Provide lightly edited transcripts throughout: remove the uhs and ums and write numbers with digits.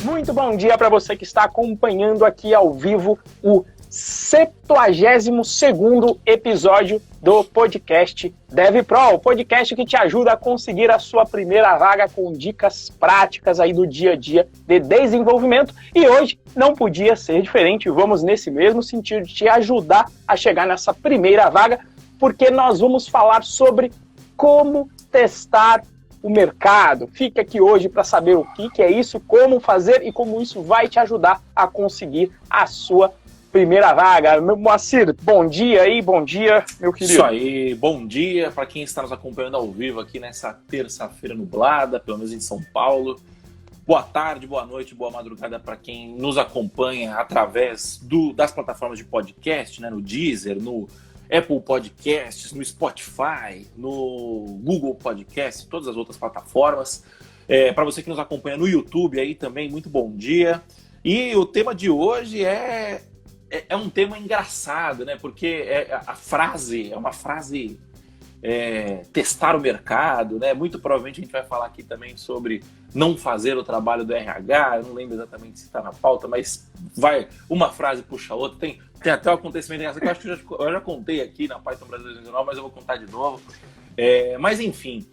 Muito bom dia para você que está acompanhando aqui ao vivo o 72º episódio do podcast DevPro, o podcast que te ajuda a conseguir a sua primeira vaga com dicas práticas aí do dia a dia de desenvolvimento. E hoje não podia ser diferente, vamos nesse mesmo sentido de te ajudar a chegar nessa primeira vaga, porque nós vamos falar sobre como testar o mercado. Fica aqui hoje para saber o que é isso, como fazer e como isso vai te ajudar a conseguir a sua primeira vaga. Moacir, bom dia aí, bom dia, meu querido. Isso aí, bom dia para quem está nos acompanhando ao vivo aqui nessa terça-feira nublada, pelo menos em São Paulo. Boa tarde, boa noite, boa madrugada para quem nos acompanha através das plataformas de podcast, né, no Deezer, no Apple Podcasts, no Spotify, no Google Podcasts, todas as outras plataformas. Para você que nos acompanha no YouTube aí também, muito bom dia. E o tema de hoje é um tema engraçado, né? Porque é uma frase testar o mercado, né? Muito provavelmente a gente vai falar aqui também sobre não fazer o trabalho do RH, eu não lembro exatamente se está na pauta, mas uma frase puxa a outra. Tem até um acontecimento engraçado que eu acho que eu já contei aqui na Python Brasil 2019, mas eu vou contar de novo. Mas enfim,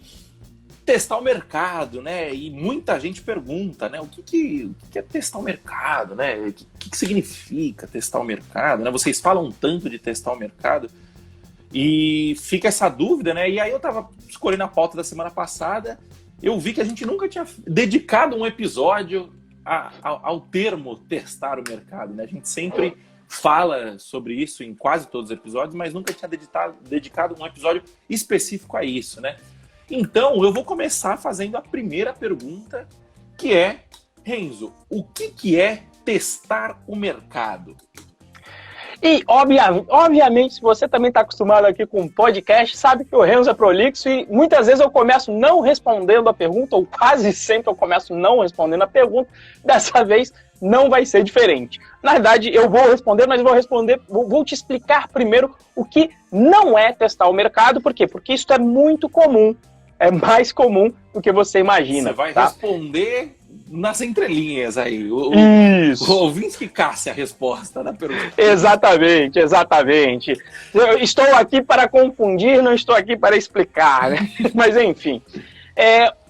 testar o mercado, né? E muita gente pergunta, né? O que é testar o mercado, né? O que significa testar o mercado, né? Vocês falam tanto de testar o mercado e fica essa dúvida, né? E aí eu tava escolhendo a pauta da semana passada, eu vi que a gente nunca tinha dedicado um episódio ao termo testar o mercado, né? A gente sempre fala sobre isso em quase todos os episódios, mas nunca tinha dedicado um episódio específico a isso, né? Então, eu vou começar fazendo a primeira pergunta, que é, Renzo, o que é testar o mercado? E, obviamente, se você também está acostumado aqui com podcast, sabe que o Renzo é prolixo e muitas vezes eu começo não respondendo a pergunta, ou quase sempre eu começo não respondendo a pergunta. Dessa vez não vai ser diferente. Na verdade, eu vou responder, mas vou te explicar primeiro o que não é testar o mercado. Por quê? Porque isso é muito comum, é mais comum do que você imagina. Você vai tá? Responder nas entrelinhas aí. Isso. O ouvinte que caça a resposta da pergunta. Exatamente. Eu estou aqui para confundir, não estou aqui para explicar, né? Mas enfim.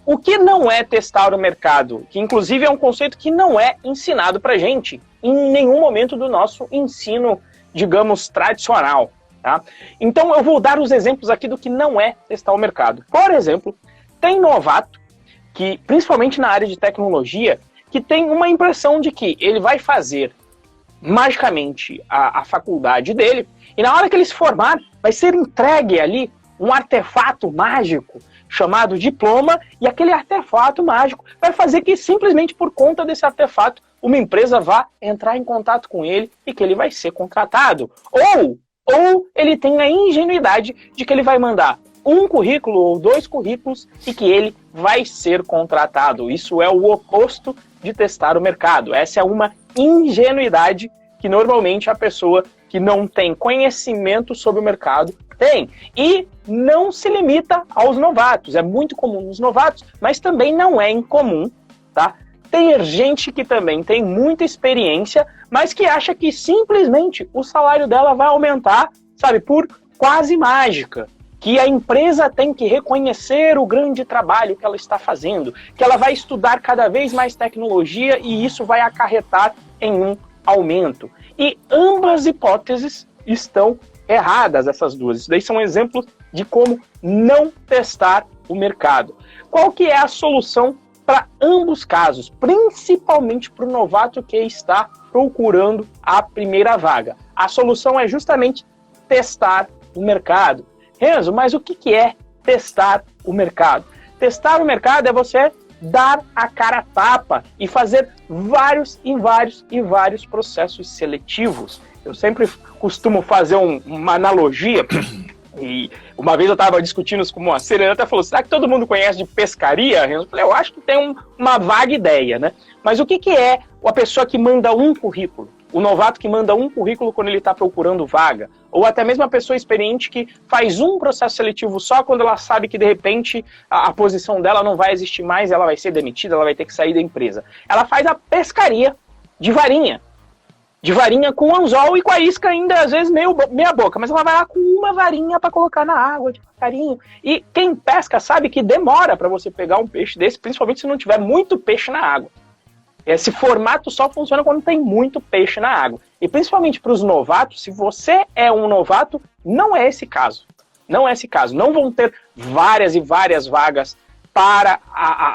O que não é testar o mercado? Que inclusive é um conceito que não é ensinado pra gente em nenhum momento do nosso ensino, digamos, tradicional. Tá? Então eu vou dar os exemplos aqui do que não é testar o mercado. Por exemplo, tem novato, que principalmente na área de tecnologia, que tem uma impressão de que ele vai fazer magicamente a faculdade dele, e na hora que ele se formar, vai ser entregue ali um artefato mágico chamado diploma, e aquele artefato mágico vai fazer que simplesmente por conta desse artefato, uma empresa vá entrar em contato com ele e que ele vai ser contratado. Ou ele tem a ingenuidade de que ele vai mandar um currículo ou 2 currículos e que ele vai ser contratado. Isso é o oposto de testar o mercado. Essa é uma ingenuidade que normalmente a pessoa que não tem conhecimento sobre o mercado tem. E não se limita aos novatos. É muito comum nos novatos, mas também não é incomum, tá? Ter gente que também tem muita experiência, mas que acha que simplesmente o salário dela vai aumentar, sabe, por quase mágica. Que a empresa tem que reconhecer o grande trabalho que ela está fazendo, que ela vai estudar cada vez mais tecnologia e isso vai acarretar em um aumento. E ambas hipóteses estão erradas, essas duas. Isso daí são exemplos de como não testar o mercado. Qual que é a solução para ambos casos, principalmente para o novato que está procurando a primeira vaga? A solução é justamente testar o mercado. Renzo, mas o que é testar o mercado? Testar o mercado é você dar a cara a tapa e fazer vários processos seletivos. Eu sempre costumo fazer uma analogia, e uma vez eu estava discutindo isso com o Moacir, ele até falou, será que todo mundo conhece de pescaria, Renzo? Eu falei, eu acho que tem uma vaga ideia, né? Mas o que é a pessoa que manda um currículo? O novato que manda um currículo quando ele está procurando vaga? ou até mesmo a pessoa experiente que faz um processo seletivo só quando ela sabe que de repente a posição dela não vai existir mais, ela vai ser demitida, ela vai ter que sair da empresa. Ela faz a pescaria de varinha com anzol e com a isca ainda às vezes meia boca, mas ela vai lá com uma varinha para colocar na água devagarinho. E quem pesca sabe que demora para você pegar um peixe desse, principalmente se não tiver muito peixe na água. Esse formato só funciona quando tem muito peixe na água. E principalmente para os novatos, se você é um novato, não é esse caso. Não é esse caso. Não vão ter várias e várias vagas para,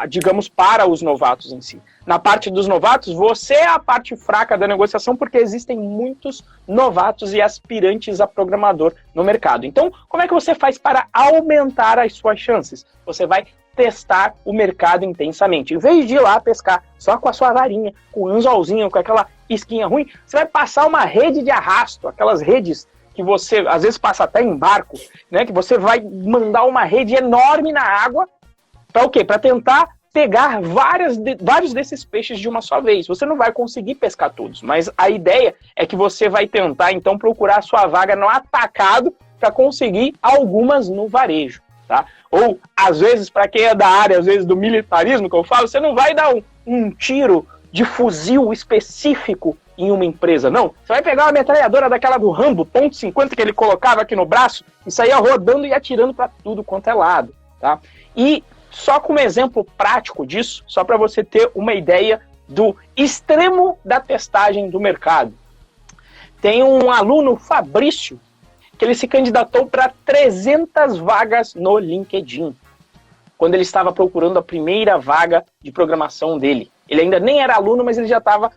digamos, para os novatos em si. Na parte dos novatos, você é a parte fraca da negociação porque existem muitos novatos e aspirantes a programador no mercado. Então, como é que você faz para aumentar as suas chances? Você vai testar o mercado intensamente. Em vez de ir lá pescar só com a sua varinha, com o anzolzinho, com aquela isquinha ruim, você vai passar uma rede de arrasto, aquelas redes que você, às vezes, passa até em barco, né? Que você vai mandar uma rede enorme na água para o quê? Para tentar pegar vários desses peixes de uma só vez. Você não vai conseguir pescar todos, mas a ideia é que você vai tentar, então, procurar a sua vaga no atacado para conseguir algumas no varejo. Tá? Ou, às vezes, para quem é da área, às vezes, do militarismo que eu falo, você não vai dar um tiro de fuzil específico em uma empresa, não. Você vai pegar uma metralhadora daquela do Rambo, .50, que ele colocava aqui no braço, e saía rodando e atirando para tudo quanto é lado. Tá? E só como exemplo prático disso, só para você ter uma ideia do extremo da testagem do mercado. Tem um aluno, Fabrício, que ele se candidatou para 300 vagas no LinkedIn, quando ele estava procurando a primeira vaga de programação dele. Ele ainda nem era aluno, mas ele já estava...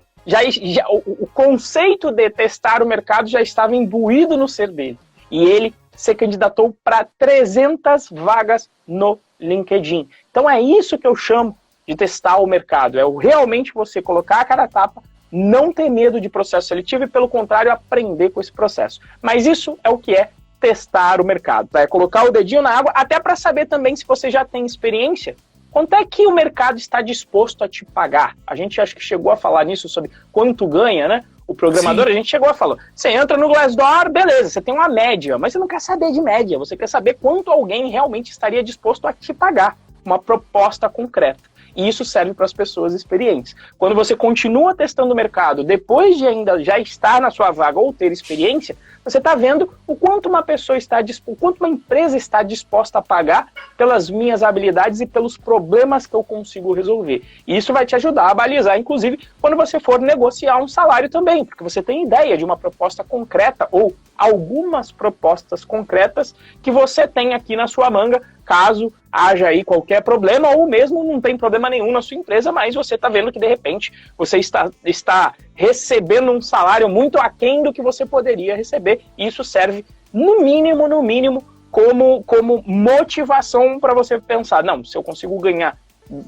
o conceito de testar o mercado já estava imbuído no ser dele. E ele se candidatou para 300 vagas no LinkedIn. Então é isso que eu chamo de testar o mercado. É realmente você colocar a cara a tapa, não ter medo de processo seletivo e, pelo contrário, aprender com esse processo. Mas isso é o que é testar o mercado. Tá? É colocar o dedinho na água, até para saber também se você já tem experiência. Quanto é que o mercado está disposto a te pagar? A gente acho que chegou a falar nisso sobre quanto ganha, né? O programador, Sim. A gente chegou a falar. Você entra no Glassdoor, beleza, você tem uma média, mas você não quer saber de média. Você quer saber quanto alguém realmente estaria disposto a te pagar. Uma proposta concreta. E isso serve para as pessoas experientes. Quando você continua testando o mercado, depois de ainda já estar na sua vaga ou ter experiência, você está vendo o quanto uma pessoa o quanto uma empresa está disposta a pagar pelas minhas habilidades e pelos problemas que eu consigo resolver. E isso vai te ajudar a balizar, inclusive, quando você for negociar um salário também, porque você tem ideia de uma proposta concreta ou algumas propostas concretas que você tem aqui na sua manga, caso haja aí qualquer problema, ou mesmo não tem problema nenhum na sua empresa, mas você está vendo que, de repente, você está recebendo um salário muito aquém do que você poderia receber, e isso serve, no mínimo, como motivação para você pensar, não, se eu consigo ganhar,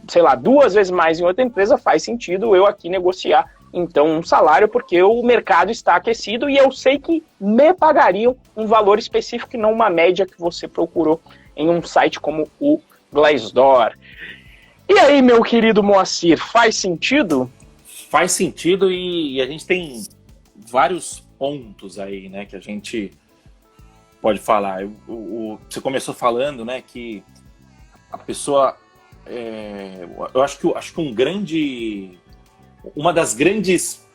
sei lá, 2 vezes mais em outra empresa, faz sentido eu aqui negociar, então, um salário, porque o mercado está aquecido e eu sei que me pagariam um valor específico e não uma média que você procurou em um site como o Glassdoor. E aí, meu querido Moacir, faz sentido? Faz sentido e a gente tem vários pontos aí, né, que a gente pode falar. Você começou falando, né, que a pessoa... eu acho que uma das grandes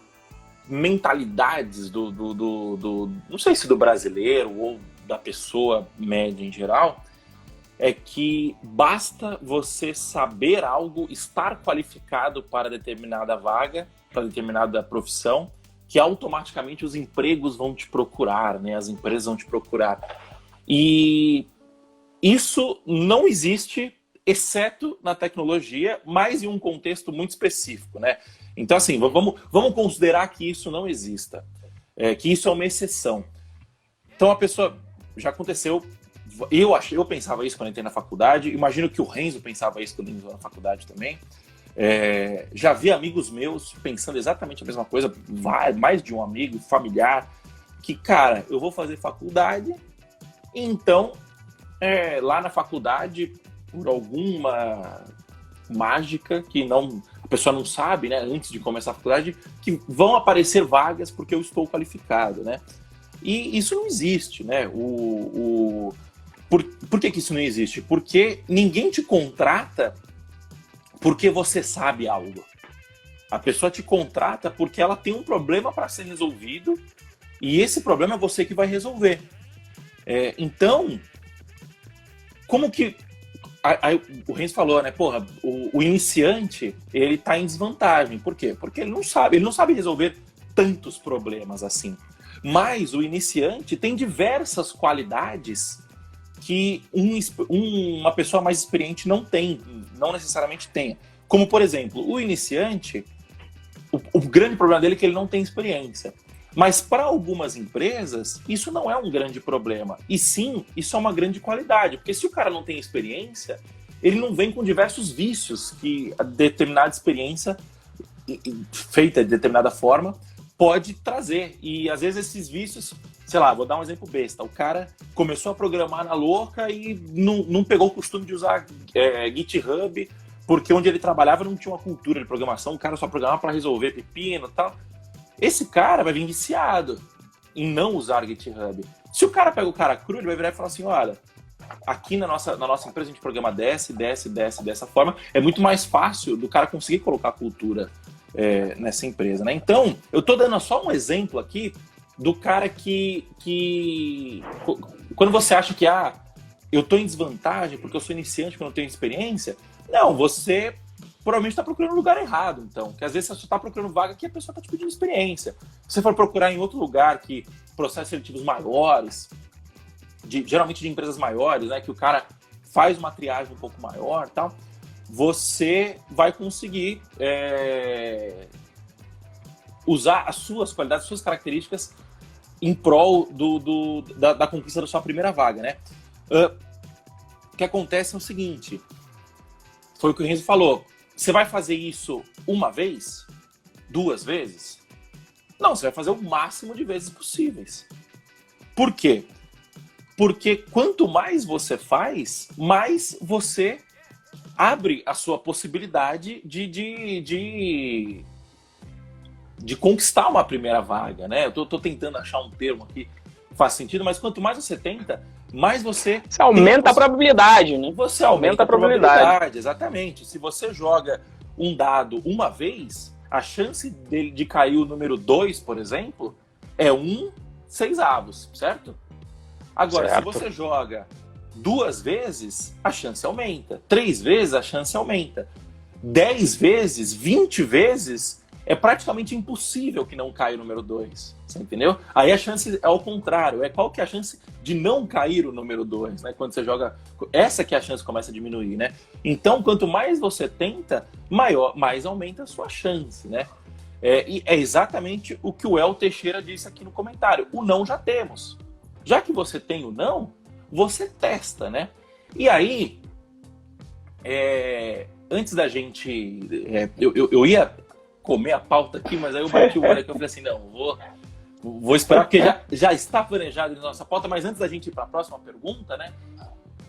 mentalidades não sei se do brasileiro ou da pessoa média em geral, é que basta você saber algo, estar qualificado para determinada vaga, para determinada profissão, que automaticamente os empregos vão te procurar, né? As empresas vão te procurar. E isso não existe, exceto na tecnologia, mas em um contexto muito específico, né? Então, assim, vamos considerar que isso não exista, que isso é uma exceção. Então, a pessoa... Já aconteceu... Eu pensava isso quando entrei na faculdade, imagino que o Renzo pensava isso quando entrou na faculdade também. Já vi amigos meus pensando exatamente a mesma coisa, mais de um amigo, familiar, que, cara, eu vou fazer faculdade, então, lá na faculdade, por alguma mágica que a pessoa não sabe, né, antes de começar a faculdade, que vão aparecer vagas porque eu estou qualificado, né? E isso não existe, né? Por que isso não existe? Porque ninguém te contrata porque você sabe algo. A pessoa te contrata porque ela tem um problema para ser resolvido e esse problema é você que vai resolver. Então, como que... o Renzo falou, né? Porra, o iniciante, ele tá em desvantagem. Por quê? Porque ele não sabe resolver tantos problemas assim. Mas o iniciante tem diversas qualidades que uma pessoa mais experiente não tem, não necessariamente tenha. Como, por exemplo, o iniciante, o grande problema dele é que ele não tem experiência. Mas para algumas empresas, isso não é um grande problema. E sim, isso é uma grande qualidade. Porque se o cara não tem experiência, ele não vem com diversos vícios que a determinada experiência, feita de determinada forma, pode trazer. E às vezes esses vícios, sei lá, vou dar um exemplo besta. O cara começou a programar na louca e não pegou o costume de usar GitHub, porque onde ele trabalhava não tinha uma cultura de programação, o cara só programava para resolver pepino e tal. Esse cara vai vir viciado em não usar GitHub. Se o cara pega o cara cru, ele vai virar e falar assim, olha, aqui na nossa empresa a gente programa dessa forma, é muito mais fácil do cara conseguir colocar cultura nessa empresa, né? Então, eu tô dando só um exemplo aqui do cara que quando você acha que eu tô em desvantagem porque eu sou iniciante, porque eu não tenho experiência, não, você provavelmente está procurando um lugar errado, então. Porque às vezes você só está procurando vaga que a pessoa está te pedindo experiência. Se você for procurar em outro lugar que processos seletivos maiores, geralmente de empresas maiores, né, que o cara faz uma triagem um pouco maior, tal, você vai conseguir usar as suas qualidades, as suas características em prol da conquista da sua primeira vaga, né? O que acontece é o seguinte, foi o que o Renzo falou. Você vai fazer isso uma vez? 2 vezes? Não, você vai fazer o máximo de vezes possíveis. Por quê? Porque quanto mais você faz, mais você abre a sua possibilidade de conquistar uma primeira vaga, né? Eu tô tentando achar um termo aqui que faz sentido, mas quanto mais você tenta, mais você aumenta a probabilidade, né? Você aumenta a probabilidade, exatamente. Se você joga um dado uma vez, a chance dele de cair o número 2, por exemplo, é 1/6, certo? Agora, certo. Se você joga 2 vezes, a chance aumenta. 3 vezes, a chance aumenta. 10 vezes, 20 vezes, é praticamente impossível que não caia o número 2. Você entendeu? Aí a chance é ao contrário. Qual que é a chance de não cair o número 2, né? Quando você joga... Essa que é a chance começa a diminuir, né? Então, quanto mais você tenta, mais aumenta a sua chance, né? E é exatamente o que o El Teixeira disse aqui no comentário. O não já temos. Já que você tem o não, você testa, né? E aí, antes da gente... eu ia comer a pauta aqui, mas aí eu bati o olho aqui e falei assim, não, vou esperar, porque já está planejado na nossa pauta, mas antes da gente ir para a próxima pergunta, né?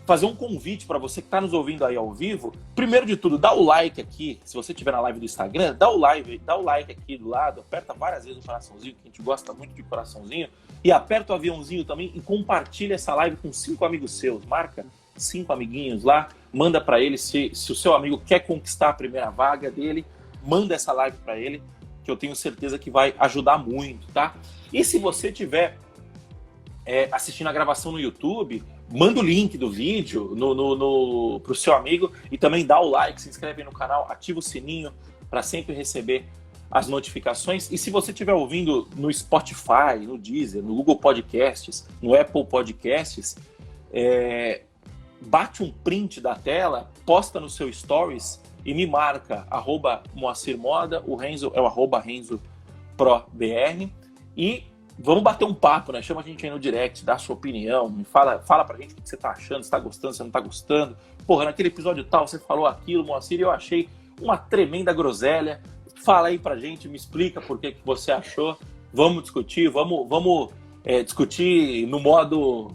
Fazer um convite para você que está nos ouvindo aí ao vivo. Primeiro de tudo, dá o like aqui, se você estiver na live do Instagram, dá o like aqui do lado, aperta várias vezes o coraçãozinho, que a gente gosta muito de coraçãozinho, e aperta o aviãozinho também e compartilha essa live com 5 amigos seus. Marca 5 amiguinhos lá, manda para ele, se o seu amigo quer conquistar a primeira vaga dele, manda essa live para ele, que eu tenho certeza que vai ajudar muito, tá? E se você estiver assistindo a gravação no YouTube, manda o link do vídeo pro seu amigo e também dá o like, se inscreve no canal, ativa o sininho para sempre receber as notificações. E se você estiver ouvindo no Spotify, no Deezer, no Google Podcasts, no Apple Podcasts, bate um print da tela, posta no seu Stories e me marca, @MoacirModa, o Renzo é o @RenzoProBR, e vamos bater um papo, né? Chama a gente aí no direct, dá a sua opinião, me fala pra gente o que você tá achando, se tá gostando, se não tá gostando. Porra, naquele episódio tal, você falou aquilo, Moacir, e eu achei uma tremenda groselha. Fala aí pra gente, me explica por que você achou. Vamos discutir, vamos discutir no modo...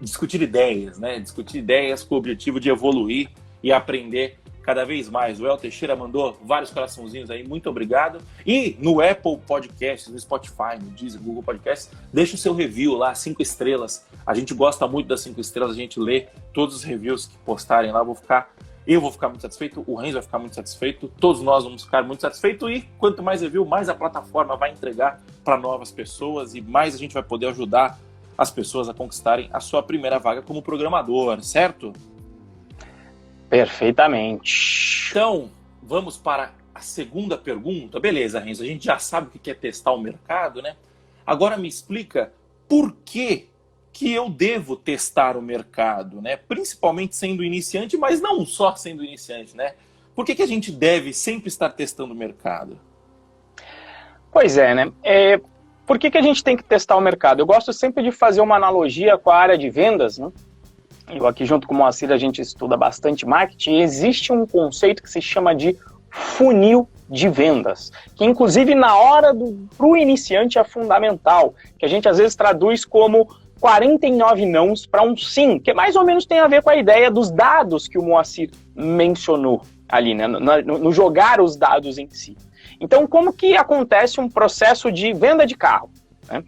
discutir ideias, né? Discutir ideias com o objetivo de evoluir e aprender cada vez mais. O El Teixeira mandou vários coraçãozinhos aí, muito obrigado. E no Apple Podcasts, no Spotify, no Deezer, Google Podcasts, deixa o seu review lá, 5 estrelas. A gente gosta muito das 5 estrelas, a gente lê todos os reviews que postarem lá. Eu vou ficar muito satisfeito, o Renzo vai ficar muito satisfeito, todos nós vamos ficar muito satisfeitos e quanto mais review, mais a plataforma vai entregar para novas pessoas e mais a gente vai poder ajudar as pessoas a conquistarem a sua primeira vaga como programador, certo? Perfeitamente. Então, vamos para a segunda pergunta. Beleza, Renzo, a gente já sabe o que é testar o mercado, né? Agora me explica por que eu devo testar o mercado, né? Principalmente sendo iniciante, mas não só sendo iniciante, né? Por que a gente deve sempre estar testando o mercado? Pois é, né? Por que a gente tem que testar o mercado? Eu gosto sempre de fazer uma analogia com a área de vendas, né? Eu aqui junto com o Moacir a gente estuda bastante marketing e existe um conceito que se chama de funil de vendas, que inclusive na hora para o iniciante é fundamental, que a gente às vezes traduz como 49 nãos para um sim, que mais ou menos tem a ver com a ideia dos dados que o Moacir mencionou ali, né? No jogar os dados em si. Então, como que acontece um processo de venda de carro? Né?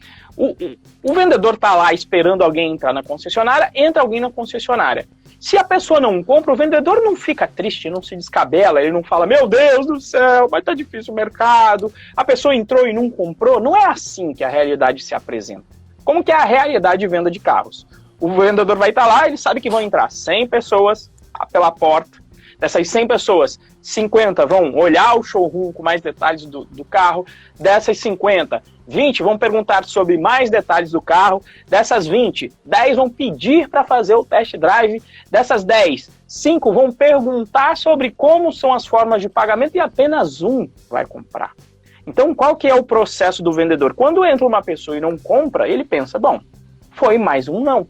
O vendedor está lá esperando alguém entrar na concessionária, entra alguém na concessionária. Se a pessoa não compra, o vendedor não fica triste, não se descabela, ele não fala, meu Deus do céu, vai estar difícil o mercado, a pessoa entrou e não comprou. Não é assim que a realidade se apresenta. Como que é a realidade de venda de carros? O vendedor vai estar lá, ele sabe que vão entrar 100 pessoas pela porta. Dessas 100 pessoas, 50 vão olhar o showroom com mais detalhes do carro. Dessas 50, 20 vão perguntar sobre mais detalhes do carro. Dessas 20, 10 vão pedir para fazer o test drive. Dessas 10, 5 vão perguntar sobre como são as formas de pagamento e apenas um vai comprar. Então, qual que é o processo do vendedor? Quando entra uma pessoa e não compra, ele pensa, bom, foi mais um não.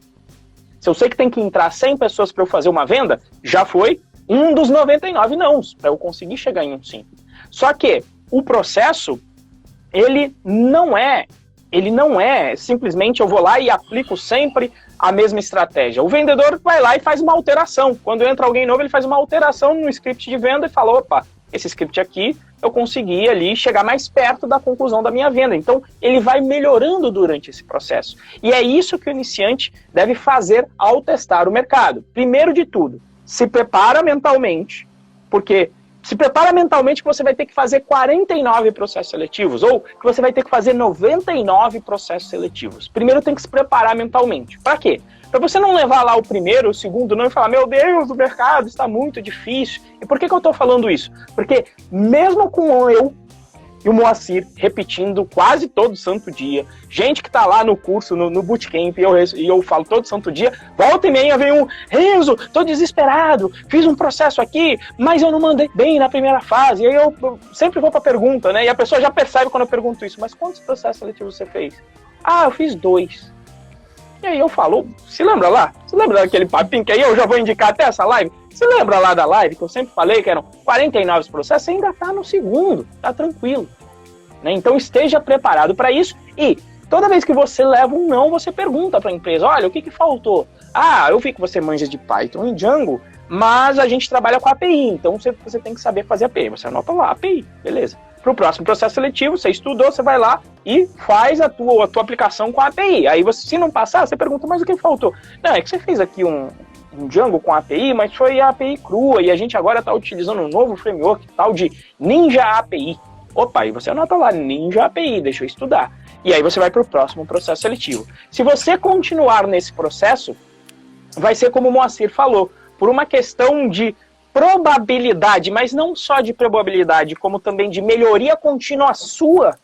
Se eu sei que tem que entrar 100 pessoas para eu fazer uma venda, já foi um dos 99 nãos, para eu conseguir chegar em um sim. Só que o processo, ele não é simplesmente eu vou lá e aplico sempre a mesma estratégia. O vendedor vai lá e faz uma alteração. Quando entra alguém novo, ele faz uma alteração no script de venda e fala, opa, esse script aqui eu consegui ali chegar mais perto da conclusão da minha venda. Então, ele vai melhorando durante esse processo. E é isso que o iniciante deve fazer ao testar o mercado. Primeiro de tudo, se prepara mentalmente, porque se prepara mentalmente que você vai ter que fazer 49 processos seletivos, ou que você vai ter que fazer 99 processos seletivos. Primeiro tem que se preparar mentalmente. Para quê? Para você não levar lá o primeiro, o segundo não e falar, meu Deus, o mercado está muito difícil. E por que eu estou falando isso? Porque mesmo com eu e o Moacir repetindo quase todo santo dia, gente que está lá no curso, no bootcamp, e eu falo todo santo dia, volta e meia vem um, Renzo, estou desesperado, fiz um processo aqui, mas eu não mandei bem na primeira fase. E aí eu sempre vou para a pergunta, né? E a pessoa já percebe quando eu pergunto isso, mas quantos processos seletivos você fez? Ah, eu fiz 2. E aí eu falo, se lembra lá? Você lembra daquele papinho que aí eu já vou indicar até essa live? Você lembra lá da live que eu sempre falei que eram 49 processos? Você ainda está no segundo, tá tranquilo. Né? Então esteja preparado para isso e toda vez que você leva um não, você pergunta para a empresa, olha, o que faltou? Ah, eu vi que você manja de Python e Django, mas a gente trabalha com API, então você tem que saber fazer API. Você anota lá, API, beleza. Para o próximo processo seletivo, você estudou, você vai lá e faz a tua aplicação com a API. Aí, se não passar, você pergunta, mas o que faltou? Não, é que você fez aqui um Django com API, mas foi a API crua, e a gente agora está utilizando um novo framework tal de Ninja API. Opa, aí você anota lá, Ninja API, deixa eu estudar. E aí você vai para o próximo processo seletivo. Se você continuar nesse processo, vai ser como o Moacir falou, por uma questão de probabilidade, mas não só de probabilidade, como também de melhoria contínua sua,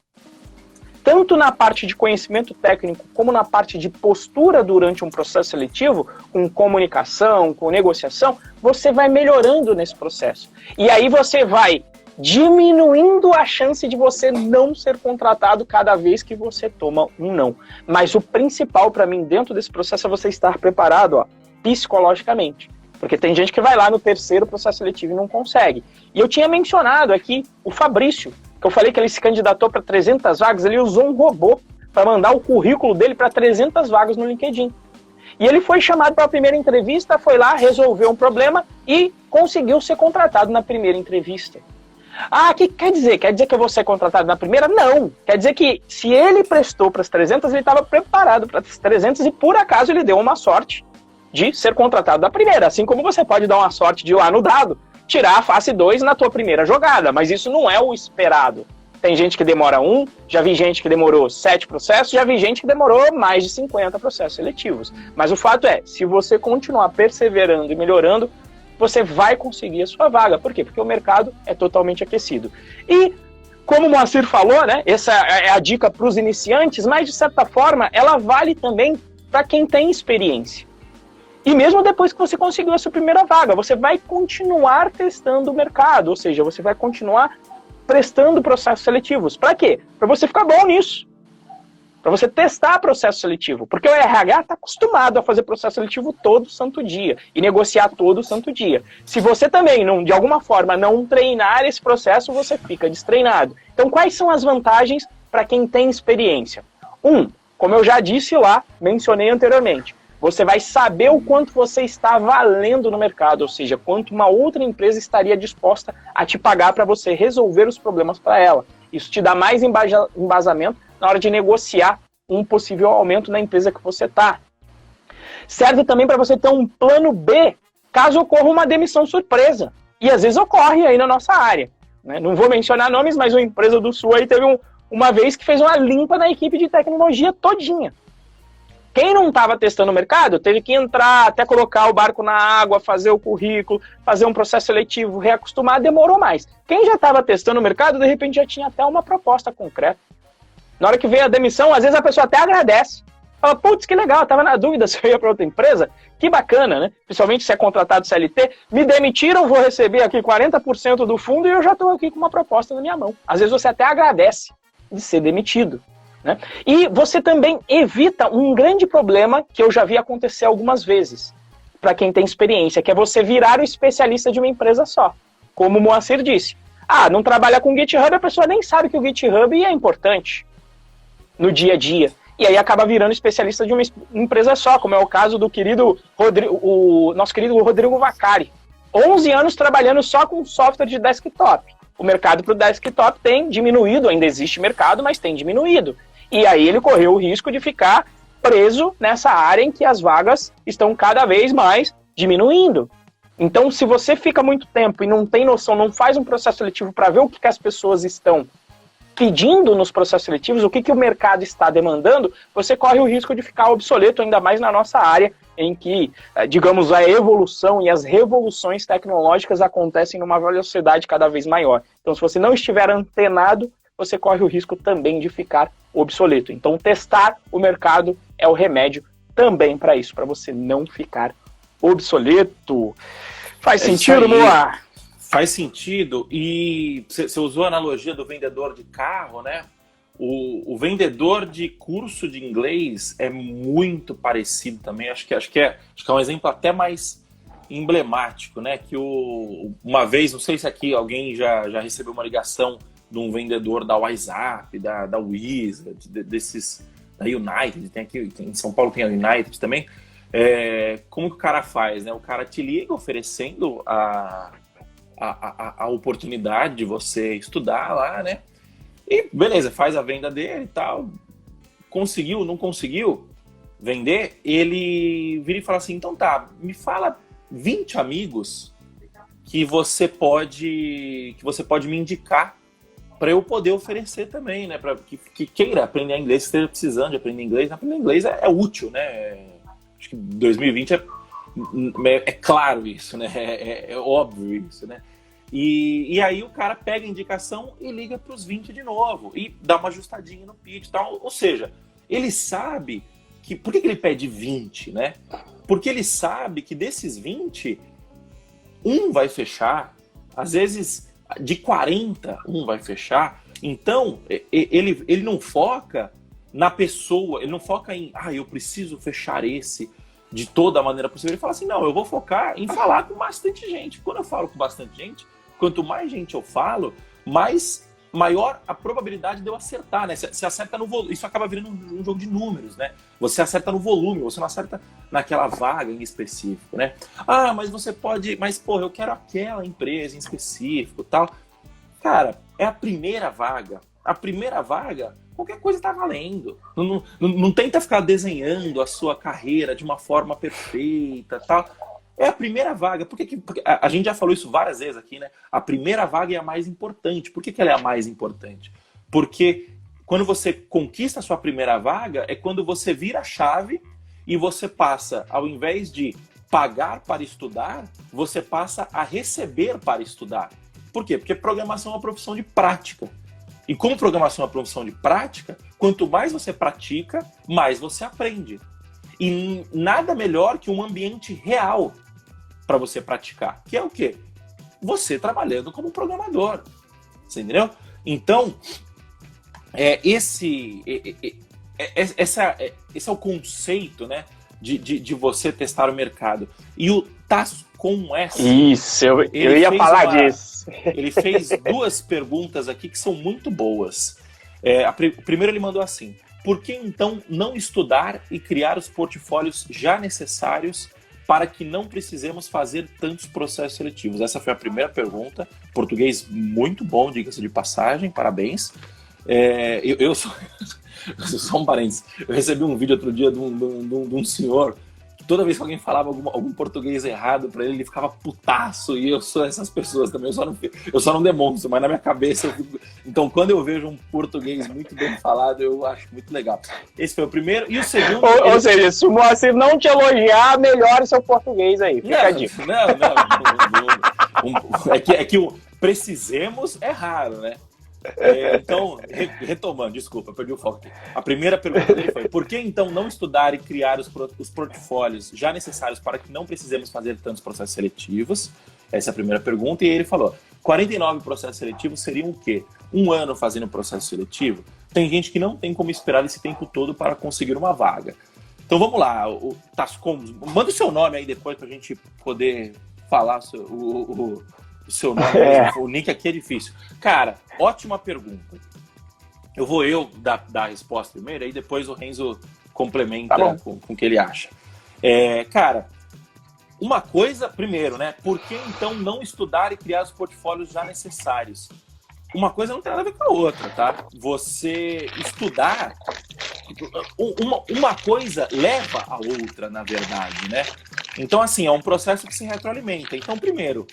tanto na parte de conhecimento técnico, como na parte de postura durante um processo seletivo, com comunicação, com negociação, você vai melhorando nesse processo. E aí você vai diminuindo a chance de você não ser contratado cada vez que você toma um não. Mas o principal para mim dentro desse processo é você estar preparado, psicologicamente. Porque tem gente que vai lá no terceiro processo seletivo e não consegue. E eu tinha mencionado aqui o Fabrício, que eu falei que ele se candidatou para 300 vagas, ele usou um robô para mandar o currículo dele para 300 vagas no LinkedIn. E ele foi chamado para a primeira entrevista, foi lá, resolveu um problema e conseguiu ser contratado na primeira entrevista. Ah, o que quer dizer? Quer dizer que eu vou ser contratado na primeira? Não. Quer dizer que se ele prestou para as 300, ele estava preparado para as 300 e por acaso ele deu uma sorte de ser contratado na primeira. Assim como você pode dar uma sorte de ir lá no dado, tirar a face 2 na tua primeira jogada, mas isso não é o esperado. Tem gente que demora 1, já vi gente que demorou 7 processos, já vi gente que demorou mais de 50 processos seletivos. Mas o fato é, se você continuar perseverando e melhorando, você vai conseguir a sua vaga. Por quê? Porque o mercado é totalmente aquecido. E, como o Moacir falou, né, essa é a dica para os iniciantes, mas, de certa forma, ela vale também para quem tem experiência. E mesmo depois que você conseguiu a sua primeira vaga, você vai continuar testando o mercado, ou seja, você vai continuar prestando processos seletivos. Para quê? Para você ficar bom nisso. Para você testar processo seletivo. Porque o RH está acostumado a fazer processo seletivo todo santo dia. E negociar todo santo dia. Se você também, de alguma forma, não treinar esse processo, você fica destreinado. Então, quais são as vantagens para quem tem experiência? Como eu já disse lá, mencionei anteriormente, você vai saber o quanto você está valendo no mercado, ou seja, quanto uma outra empresa estaria disposta a te pagar para você resolver os problemas para ela. Isso te dá mais embasamento na hora de negociar um possível aumento na empresa que você está. Serve também para você ter um plano B, caso ocorra uma demissão surpresa. E às vezes ocorre aí na nossa área. Né? Não vou mencionar nomes, mas uma empresa do Sul aí teve uma vez que fez uma limpa na equipe de tecnologia todinha. Quem não estava testando o mercado teve que entrar, até colocar o barco na água, fazer o currículo, fazer um processo seletivo, reacostumar, demorou mais. Quem já estava testando o mercado, de repente já tinha até uma proposta concreta. Na hora que veio a demissão, às vezes a pessoa até agradece. Fala, putz, que legal, eu estava na dúvida se eu ia para outra empresa. Que bacana, né? Principalmente se é contratado CLT. Me demitiram, vou receber aqui 40% do fundo e eu já estou aqui com uma proposta na minha mão. Às vezes você até agradece de ser demitido. Né? E você também evita um grande problema que eu já vi acontecer algumas vezes, para quem tem experiência, que é você virar o especialista de uma empresa só. Como o Moacir disse. Não trabalha com GitHub, a pessoa nem sabe que o GitHub é importante no dia a dia. E aí acaba virando especialista de uma empresa só, como é o caso do nosso querido Rodrigo Vacari. 11 anos trabalhando só com software de desktop. O mercado para o desktop tem diminuído, ainda existe mercado, mas tem diminuído. E aí ele correu o risco de ficar preso nessa área em que as vagas estão cada vez mais diminuindo. Então, se você fica muito tempo e não tem noção, não faz um processo seletivo para ver o que as pessoas estão pedindo nos processos seletivos, o que o mercado está demandando, você corre o risco de ficar obsoleto, ainda mais na nossa área, em que, digamos, a evolução e as revoluções tecnológicas acontecem numa velocidade cada vez maior. Então, se você não estiver antenado, você corre o risco também de ficar obsoleto. Então, testar o mercado é o remédio também para isso, para você não ficar obsoleto. Faz sentido, Moa? Faz sentido. E você usou a analogia do vendedor de carro, né? O vendedor de curso de inglês é muito parecido também. Acho que é um exemplo até mais emblemático, né? Que uma vez, não sei se aqui alguém já recebeu uma ligação de um vendedor da WhatsApp, da Wizard, desses, da United, tem aqui em São Paulo tem a United também. Como que o cara faz, né? O cara te liga oferecendo a oportunidade de você estudar lá, né? E beleza, faz a venda dele e tal. Conseguiu, não conseguiu vender, ele vira e fala assim, então tá, me fala 20 amigos que você pode me indicar para eu poder oferecer também, né? Para que queira aprender inglês, que esteja precisando de aprender inglês. Aprender inglês é útil, né? Acho que 2020 é claro isso, né? É óbvio isso, né? E aí o cara pega a indicação e liga para os 20 de novo e dá uma ajustadinha no pitch e tal. Ou seja, ele sabe que... Por que ele pede 20, né? Porque ele sabe que desses 20, um vai fechar, às vezes de 40, um vai fechar. Então, ele não foca na pessoa, ele não foca em, eu preciso fechar esse de toda a maneira possível. Ele fala assim, não, eu vou focar em falar com bastante gente. Quando eu falo com bastante gente, quanto mais gente eu falo, mais maior a probabilidade de eu acertar, né? Você acerta no volume, isso acaba virando um jogo de números, né? Você acerta no volume, você não acerta naquela vaga em específico, né? Ah, mas você pode, mas porra, eu quero aquela empresa em específico, tal. Cara, é a primeira vaga. A primeira vaga, qualquer coisa tá valendo. Não tenta ficar desenhando a sua carreira de uma forma perfeita, tal. É a primeira vaga. Porque a gente já falou isso várias vezes aqui, né? A primeira vaga é a mais importante. Por que ela é a mais importante? Porque quando você conquista a sua primeira vaga, é quando você vira a chave e você passa, ao invés de pagar para estudar, você passa a receber para estudar. Por quê? Porque programação é uma profissão de prática. E como programação é uma profissão de prática, quanto mais você pratica, mais você aprende. E nada melhor que um ambiente real para você praticar, que é o quê? Você trabalhando como programador, você entendeu? Então, esse é o conceito, né, de você testar o mercado. E o Tascom S... Isso, eu ia falar disso. Ele fez 2 perguntas aqui que são muito boas. Primeiro ele mandou assim: por que então não estudar e criar os portfólios já necessários para que não precisemos fazer tantos processos seletivos? Essa foi a primeira pergunta. Português muito bom, diga-se de passagem, parabéns. Só um parênteses. Eu recebi um vídeo outro dia de um senhor que toda vez que alguém falava algum português errado para ele ficava putaço, e eu sou essas pessoas também. Eu só não demonstro, mas na minha cabeça eu fico... Então, quando eu vejo um português muito bem falado, eu acho muito legal. Esse foi o primeiro. E o segundo... Ou seja, se o Moacir não te elogiar, melhore seu português aí. Fica a dica. É que o precisemos é raro, né? Então, retomando, desculpa, perdi o foco aqui. A primeira pergunta dele foi: por que então não estudar e criar os portfólios já necessários para que não precisemos fazer tantos processos seletivos? Essa é a primeira pergunta. E ele falou: 49 processos seletivos seriam o quê? 1 ano fazendo processo seletivo? Tem gente que não tem como esperar esse tempo todo para conseguir uma vaga. Então vamos lá, o Tascom, manda o seu nome aí depois para a gente poder falar o seu nome. O nick aqui é difícil. Cara, ótima pergunta. Eu vou dar a resposta primeiro, aí depois o Renzo complementa com o que ele acha. Cara, uma coisa, primeiro, né? Por que então não estudar e criar os portfólios já necessários? Uma coisa não tem nada a ver com a outra, tá? Você estudar, uma coisa leva a outra, na verdade, né? Então, assim, é um processo que se retroalimenta. Então, primeiro,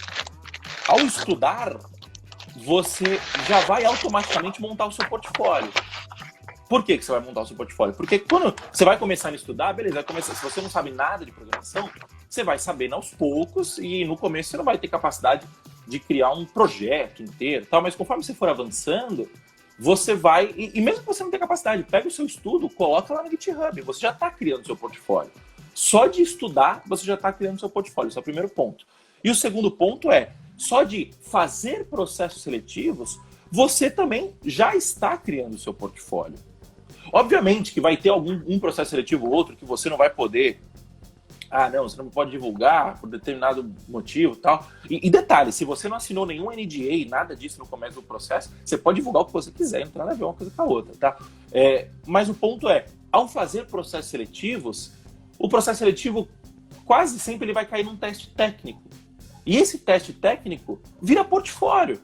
ao estudar, você já vai automaticamente montar o seu portfólio. Por que você vai montar o seu portfólio? Porque quando você vai começar a estudar, beleza, vai começar, se você não sabe nada de programação, você vai sabendo aos poucos e no começo você não vai ter capacidade de criar um projeto inteiro, tal, mas conforme você for avançando, você vai, e mesmo que você não tenha capacidade, pega o seu estudo, coloca lá no GitHub, você já está criando o seu portfólio. Só de estudar, você já está criando o seu portfólio, esse é o primeiro ponto. E o segundo ponto é, só de fazer processos seletivos, você também já está criando o seu portfólio. Obviamente que vai ter um processo seletivo ou outro que você não vai poder... Ah, não, você não pode divulgar por determinado motivo e tal. E detalhe, se você não assinou nenhum NDA, nada disso no começo do processo, você pode divulgar o que você quiser, não tem nada a ver uma coisa com a outra, tá? Mas o ponto é, ao fazer processos seletivos, o processo seletivo quase sempre ele vai cair num teste técnico. E esse teste técnico vira portfólio.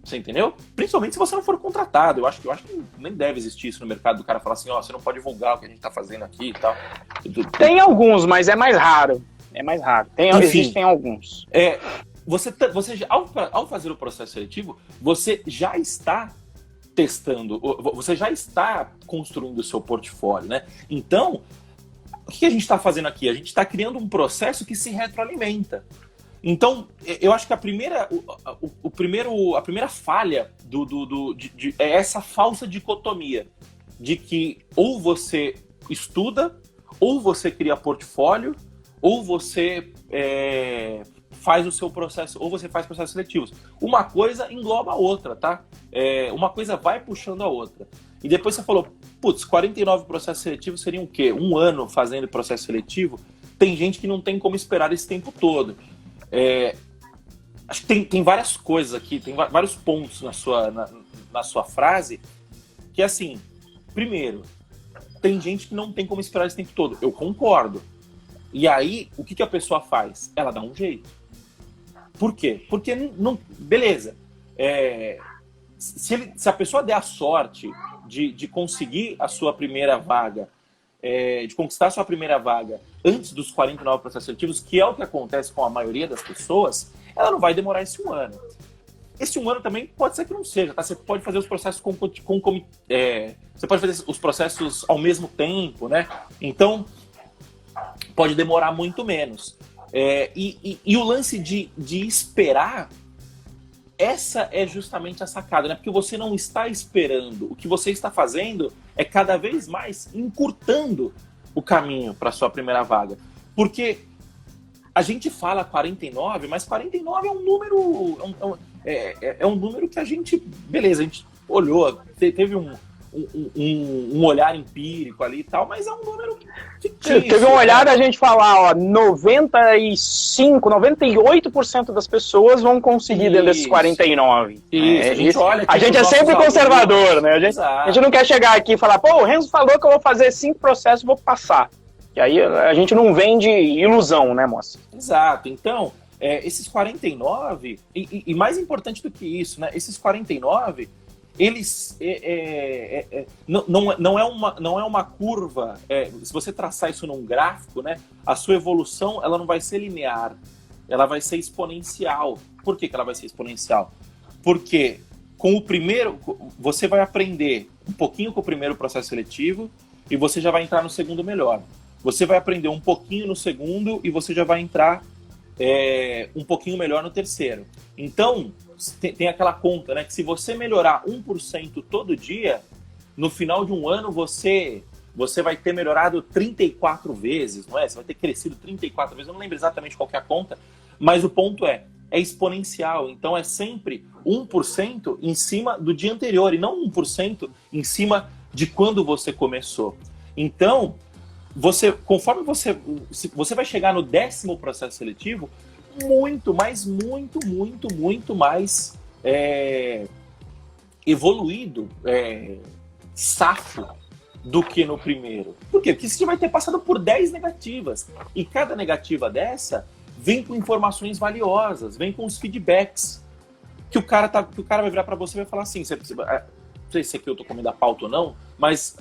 Você entendeu? Principalmente se você não for contratado. Eu acho que nem deve existir isso no mercado, do cara falar assim, ó, você não pode divulgar o que a gente tá fazendo aqui e tal. Tem alguns, mas é mais raro. É mais raro. Existem alguns. Você ao fazer o processo seletivo, você já está testando, você já está construindo o seu portfólio, né? Então, o que a gente está fazendo aqui? A gente está criando um processo que se retroalimenta. Então, eu acho que a primeira falha é essa falsa dicotomia de que ou você estuda, ou você cria portfólio, ou você faz o seu processo, ou você faz processos seletivos. Uma coisa engloba a outra, tá? Uma coisa vai puxando a outra. E depois você falou, 49 processos seletivos seriam o quê? 1 ano fazendo processo seletivo? Tem gente que não tem como esperar esse tempo todo. Acho que tem várias coisas aqui, tem vários pontos na sua frase, que assim, primeiro, tem gente que não tem como esperar esse tempo todo. Eu concordo. E aí, o que a pessoa faz? Ela dá um jeito. Por quê? Porque, não, beleza, se a pessoa der a sorte de conseguir a sua primeira vaga, de conquistar a sua primeira vaga antes dos 49 processos seletivos, que é o que acontece com a maioria das pessoas, ela não vai demorar esse 1 ano. Esse 1 ano também pode ser que não seja, tá? Você pode fazer os processos você pode fazer os processos ao mesmo tempo, né? Então, pode demorar muito menos. E o lance de esperar, essa é justamente a sacada, né? Porque você não está esperando. O que você está fazendo é cada vez mais encurtando o caminho para a sua primeira vaga. Porque a gente fala 49, mas 49 é um número... É um número que a gente... Beleza, a gente olhou, teve um olhar empírico ali e tal, mas é um número fictício. Teve um olhar da gente falar, ó, 95, 98% das pessoas vão conseguir dentro desses 49. A gente é sempre conservador, né? A gente não quer chegar aqui e falar, pô, o Renzo falou que eu vou fazer 5 processos e vou passar. E aí a gente não vende ilusão, né, moça? Exato. Então, esses 49, e mais importante do que isso, né? Esses 49... eles não é uma curva, se você traçar isso num gráfico, né, a sua evolução ela não vai ser linear, ela vai ser exponencial. Por que ela vai ser exponencial? Porque com o primeiro, você vai aprender um pouquinho com o primeiro processo seletivo e você já vai entrar no segundo melhor. Você vai aprender um pouquinho no segundo e você já vai entrar um pouquinho melhor no terceiro. Então, tem aquela conta, né? Que se você melhorar 1% todo dia, no final de um ano você vai ter melhorado 34 vezes, não é? Você vai ter crescido 34 vezes. Eu não lembro exatamente qual que é a conta, mas o ponto é exponencial. Então é sempre 1% em cima do dia anterior e não 1% em cima de quando você começou. Então, conforme você vai chegar no 10º processo seletivo, muito mais evoluído, safo do que no primeiro. Por quê? Porque você vai ter passado por 10 negativas. E cada negativa dessa vem com informações valiosas, vem com os feedbacks. Que o cara vai virar para você e vai falar assim, não sei se aqui eu tô comendo a pauta ou não, mas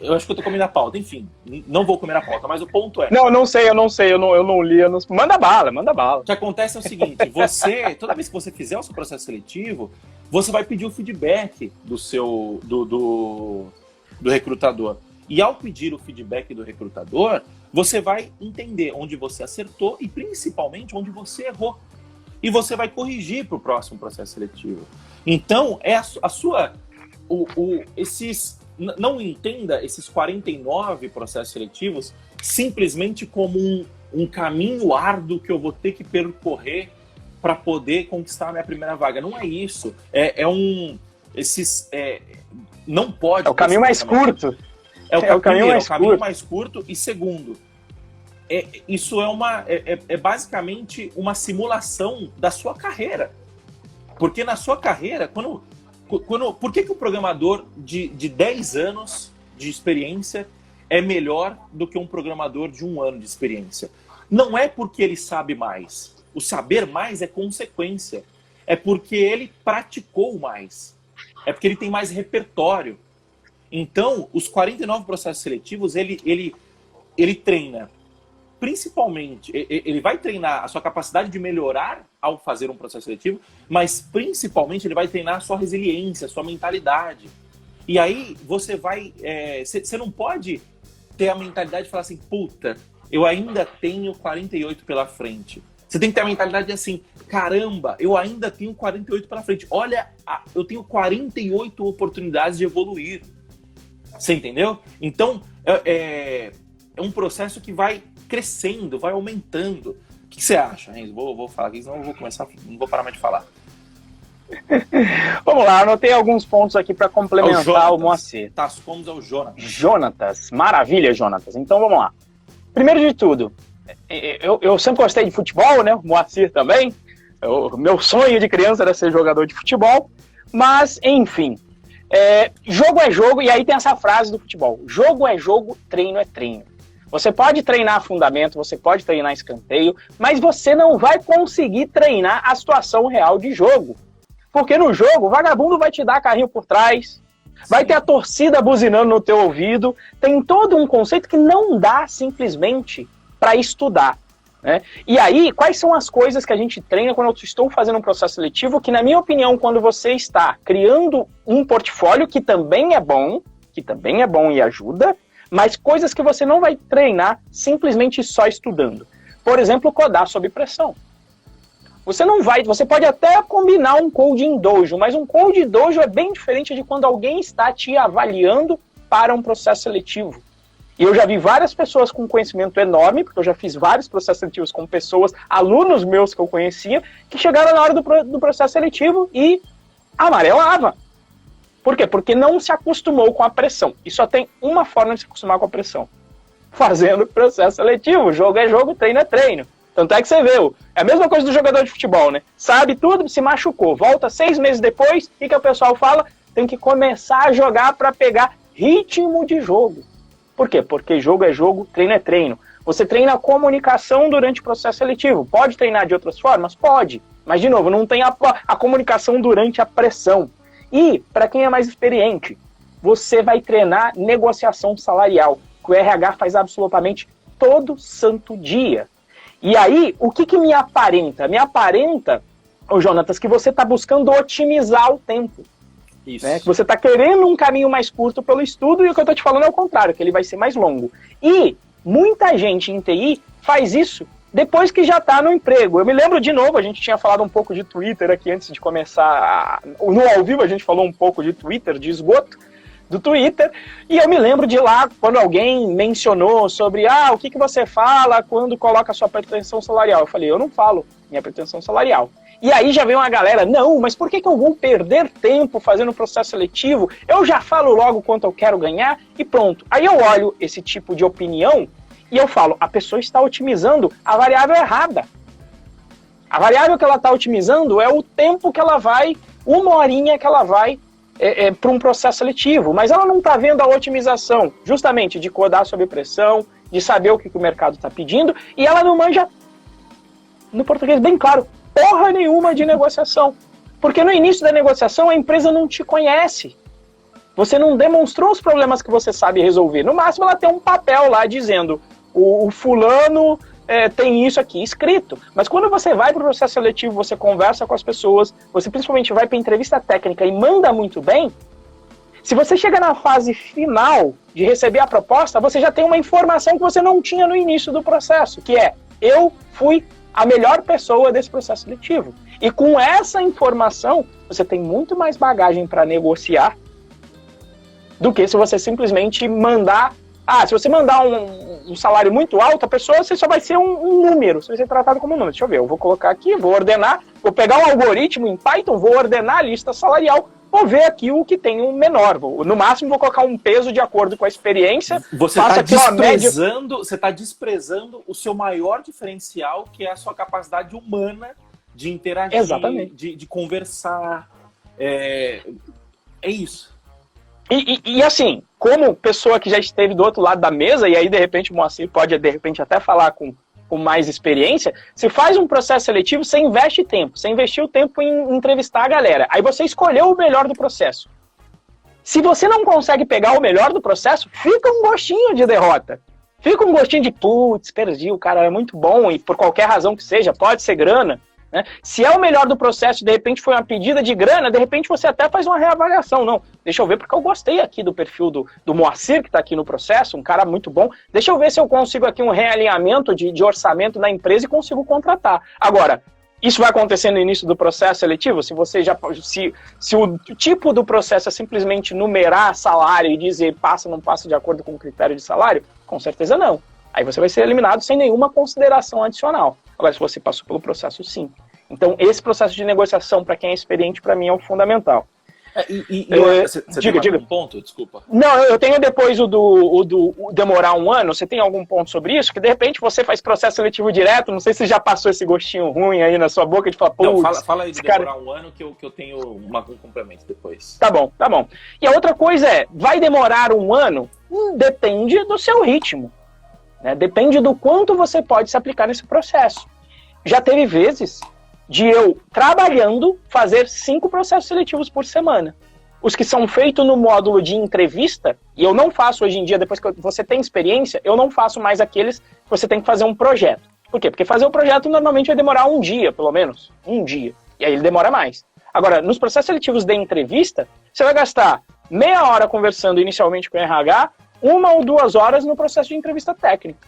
eu acho que eu tô comendo a pauta, enfim, não vou comer a pauta, mas o ponto é... Não sei, eu não li, manda bala. O que acontece é o seguinte, toda vez que você fizer o seu processo seletivo, você vai pedir o feedback do recrutador. E ao pedir o feedback do recrutador, você vai entender onde você acertou e principalmente onde você errou. E você vai corrigir para o próximo processo seletivo. Então, não entenda esses 49 processos seletivos simplesmente como um caminho árduo que eu vou ter que percorrer para poder conquistar a minha primeira vaga. Não é isso. Não pode... É o caminho mais curto. É o caminho mais curto. E segundo, isso é basicamente uma simulação da sua carreira. Porque na sua carreira, por que o programador de 10 anos de experiência é melhor do que um programador de 1 ano de experiência? Não é porque ele sabe mais. O saber mais é consequência. É porque ele praticou mais. É porque ele tem mais repertório. Então, os 49 processos seletivos, ele treina. Principalmente, ele vai treinar a sua capacidade de melhorar ao fazer um processo seletivo, mas principalmente ele vai treinar a sua resiliência, a sua mentalidade. E aí você você não pode ter a mentalidade de falar assim, puta, eu ainda tenho 48 pela frente. Você tem que ter a mentalidade assim, caramba, eu ainda tenho 48 pela frente. Olha, eu tenho 48 oportunidades de evoluir. Você entendeu? Então, é um processo que vai crescendo, vai aumentando. O que você acha, Renzo? Vou falar aqui, senão eu não vou parar mais de falar. Vamos lá, anotei alguns pontos aqui para complementar o Moacir. Fomos ao Jonatas. Jonatas, maravilha, Jonatas. Então vamos lá. Primeiro de tudo, eu sempre gostei de futebol, né? O Moacir também. O meu sonho de criança era ser jogador de futebol, mas, enfim. Jogo é jogo, e aí tem essa frase do futebol: jogo é jogo, treino é treino. Você pode treinar fundamento, você pode treinar escanteio, mas você não vai conseguir treinar a situação real de jogo. Porque no jogo, o vagabundo vai te dar carrinho por trás, vai ter a torcida buzinando no teu ouvido, tem todo um conceito que não dá simplesmente para estudar, né? E aí, quais são as coisas que a gente treina quando eu estou fazendo um processo seletivo, que na minha opinião, quando você está criando um portfólio, que também é bom e ajuda, mas coisas que você não vai treinar simplesmente só estudando. Por exemplo, codar sob pressão. Você pode até combinar um code em dojo, mas um code dojo é bem diferente de quando alguém está te avaliando para um processo seletivo. E eu já vi várias pessoas com conhecimento enorme, porque eu já fiz vários processos seletivos com pessoas, alunos meus que eu conhecia, que chegaram na hora do processo seletivo e amarelava. Por quê? Porque não se acostumou com a pressão. E só tem uma forma de se acostumar com a pressão: fazendo processo seletivo. Jogo é jogo, treino é treino. Tanto é que você vê, é a mesma coisa do jogador de futebol, né? Sabe tudo, se machucou, volta 6 meses depois, o que o pessoal fala? Tem que começar a jogar para pegar ritmo de jogo. Por quê? Porque jogo é jogo, treino é treino. Você treina a comunicação durante o processo seletivo. Pode treinar de outras formas? Pode. Mas, de novo, não tem a comunicação durante a pressão. E, para quem é mais experiente, você vai treinar negociação salarial, que o RH faz absolutamente todo santo dia. E aí, o que me aparenta? Me aparenta, Jonatas, que você está buscando otimizar o tempo. Isso. Né? Que você está querendo um caminho mais curto pelo estudo, e o que eu estou te falando é o contrário, que ele vai ser mais longo. E muita gente em TI faz isso depois que já está no emprego. Eu me lembro, de novo, a gente tinha falado um pouco de Twitter aqui antes de começar. No ao vivo a gente falou um pouco de Twitter, de esgoto do Twitter, e eu me lembro de lá, quando alguém mencionou sobre o que você fala quando coloca a sua pretensão salarial. Eu falei, eu não falo minha pretensão salarial. E aí já veio uma galera, não, mas por que eu vou perder tempo fazendo processo seletivo? Eu já falo logo quanto eu quero ganhar e pronto. Aí eu olho esse tipo de opinião e eu falo, a pessoa está otimizando a variável errada. A variável que ela está otimizando é o tempo que ela vai, 1 horinha que ela vai para um processo seletivo, mas ela não está vendo a otimização justamente de codar sob pressão, de saber o que o mercado está pedindo, e ela não manja, no português bem claro, porra nenhuma de negociação. Porque no início da negociação a empresa não te conhece. Você não demonstrou os problemas que você sabe resolver. No máximo ela tem um papel lá dizendo o fulano tem isso aqui escrito. Mas quando você vai para o processo seletivo, você conversa com as pessoas, você principalmente vai para a entrevista técnica e manda muito bem, se você chega na fase final de receber a proposta, você já tem uma informação que você não tinha no início do processo, que é, eu fui a melhor pessoa desse processo seletivo. E com essa informação, você tem muito mais bagagem para negociar do que se você simplesmente mandar... se você mandar um salário muito alto, a pessoa você só vai ser um número, você vai ser tratado como um número. Deixa eu ver, eu vou colocar aqui, vou ordenar, vou pegar um algoritmo em Python, vou ordenar a lista salarial, vou ver aqui o que tem um menor. No máximo, vou colocar um peso de acordo com a experiência. Você está desprezando o seu maior diferencial, que é a sua capacidade humana de interagir, de conversar. É isso. E assim, como pessoa que já esteve do outro lado da mesa, e aí de repente o Moacir pode de repente até falar com mais experiência, se faz um processo seletivo, você investe tempo, você investiu tempo em entrevistar a galera, aí você escolheu o melhor do processo. Se você não consegue pegar o melhor do processo, fica um gostinho de derrota. Fica um gostinho de, putz, perdi, o cara é muito bom, e por qualquer razão que seja, pode ser grana, né? Se é o melhor do processo, de repente foi uma pedida de grana, de repente você até faz uma reavaliação. Não, deixa eu ver, porque eu gostei aqui do perfil do Moacir, que está aqui no processo, um cara muito bom. Deixa eu ver se eu consigo aqui um realinhamento de orçamento na empresa e consigo contratar. Agora, isso vai acontecer no início do processo seletivo? Se o tipo do processo é simplesmente numerar salário e dizer passa ou não passa de acordo com o critério de salário, com certeza não. Aí você vai ser eliminado sem nenhuma consideração adicional. Agora, se você passou pelo processo, sim. Então, esse processo de negociação, para quem é experiente, para mim é o fundamental. Você tem mais algum ponto? Desculpa. Não, eu tenho depois o do demorar um ano. Você tem algum ponto sobre isso? Que de repente você faz processo seletivo direto, não sei se já passou esse gostinho ruim aí na sua boca de falar, pô. Não, fala aí de demorar um ano que eu tenho um complemento depois. Tá bom. E a outra coisa vai demorar um ano? Depende do seu ritmo. Né? Depende do quanto você pode se aplicar nesse processo. Já teve vezes de eu, trabalhando, fazer 5 processos seletivos por semana. Os que são feitos no módulo de entrevista, e eu não faço hoje em dia, depois que você tem experiência, eu não faço mais aqueles que você tem que fazer um projeto. Por quê? Porque fazer o projeto normalmente vai demorar um dia, pelo menos. Um dia. E aí ele demora mais. Agora, nos processos seletivos de entrevista, você vai gastar meia hora conversando inicialmente com o RH, 1 ou 2 horas no processo de entrevista técnica.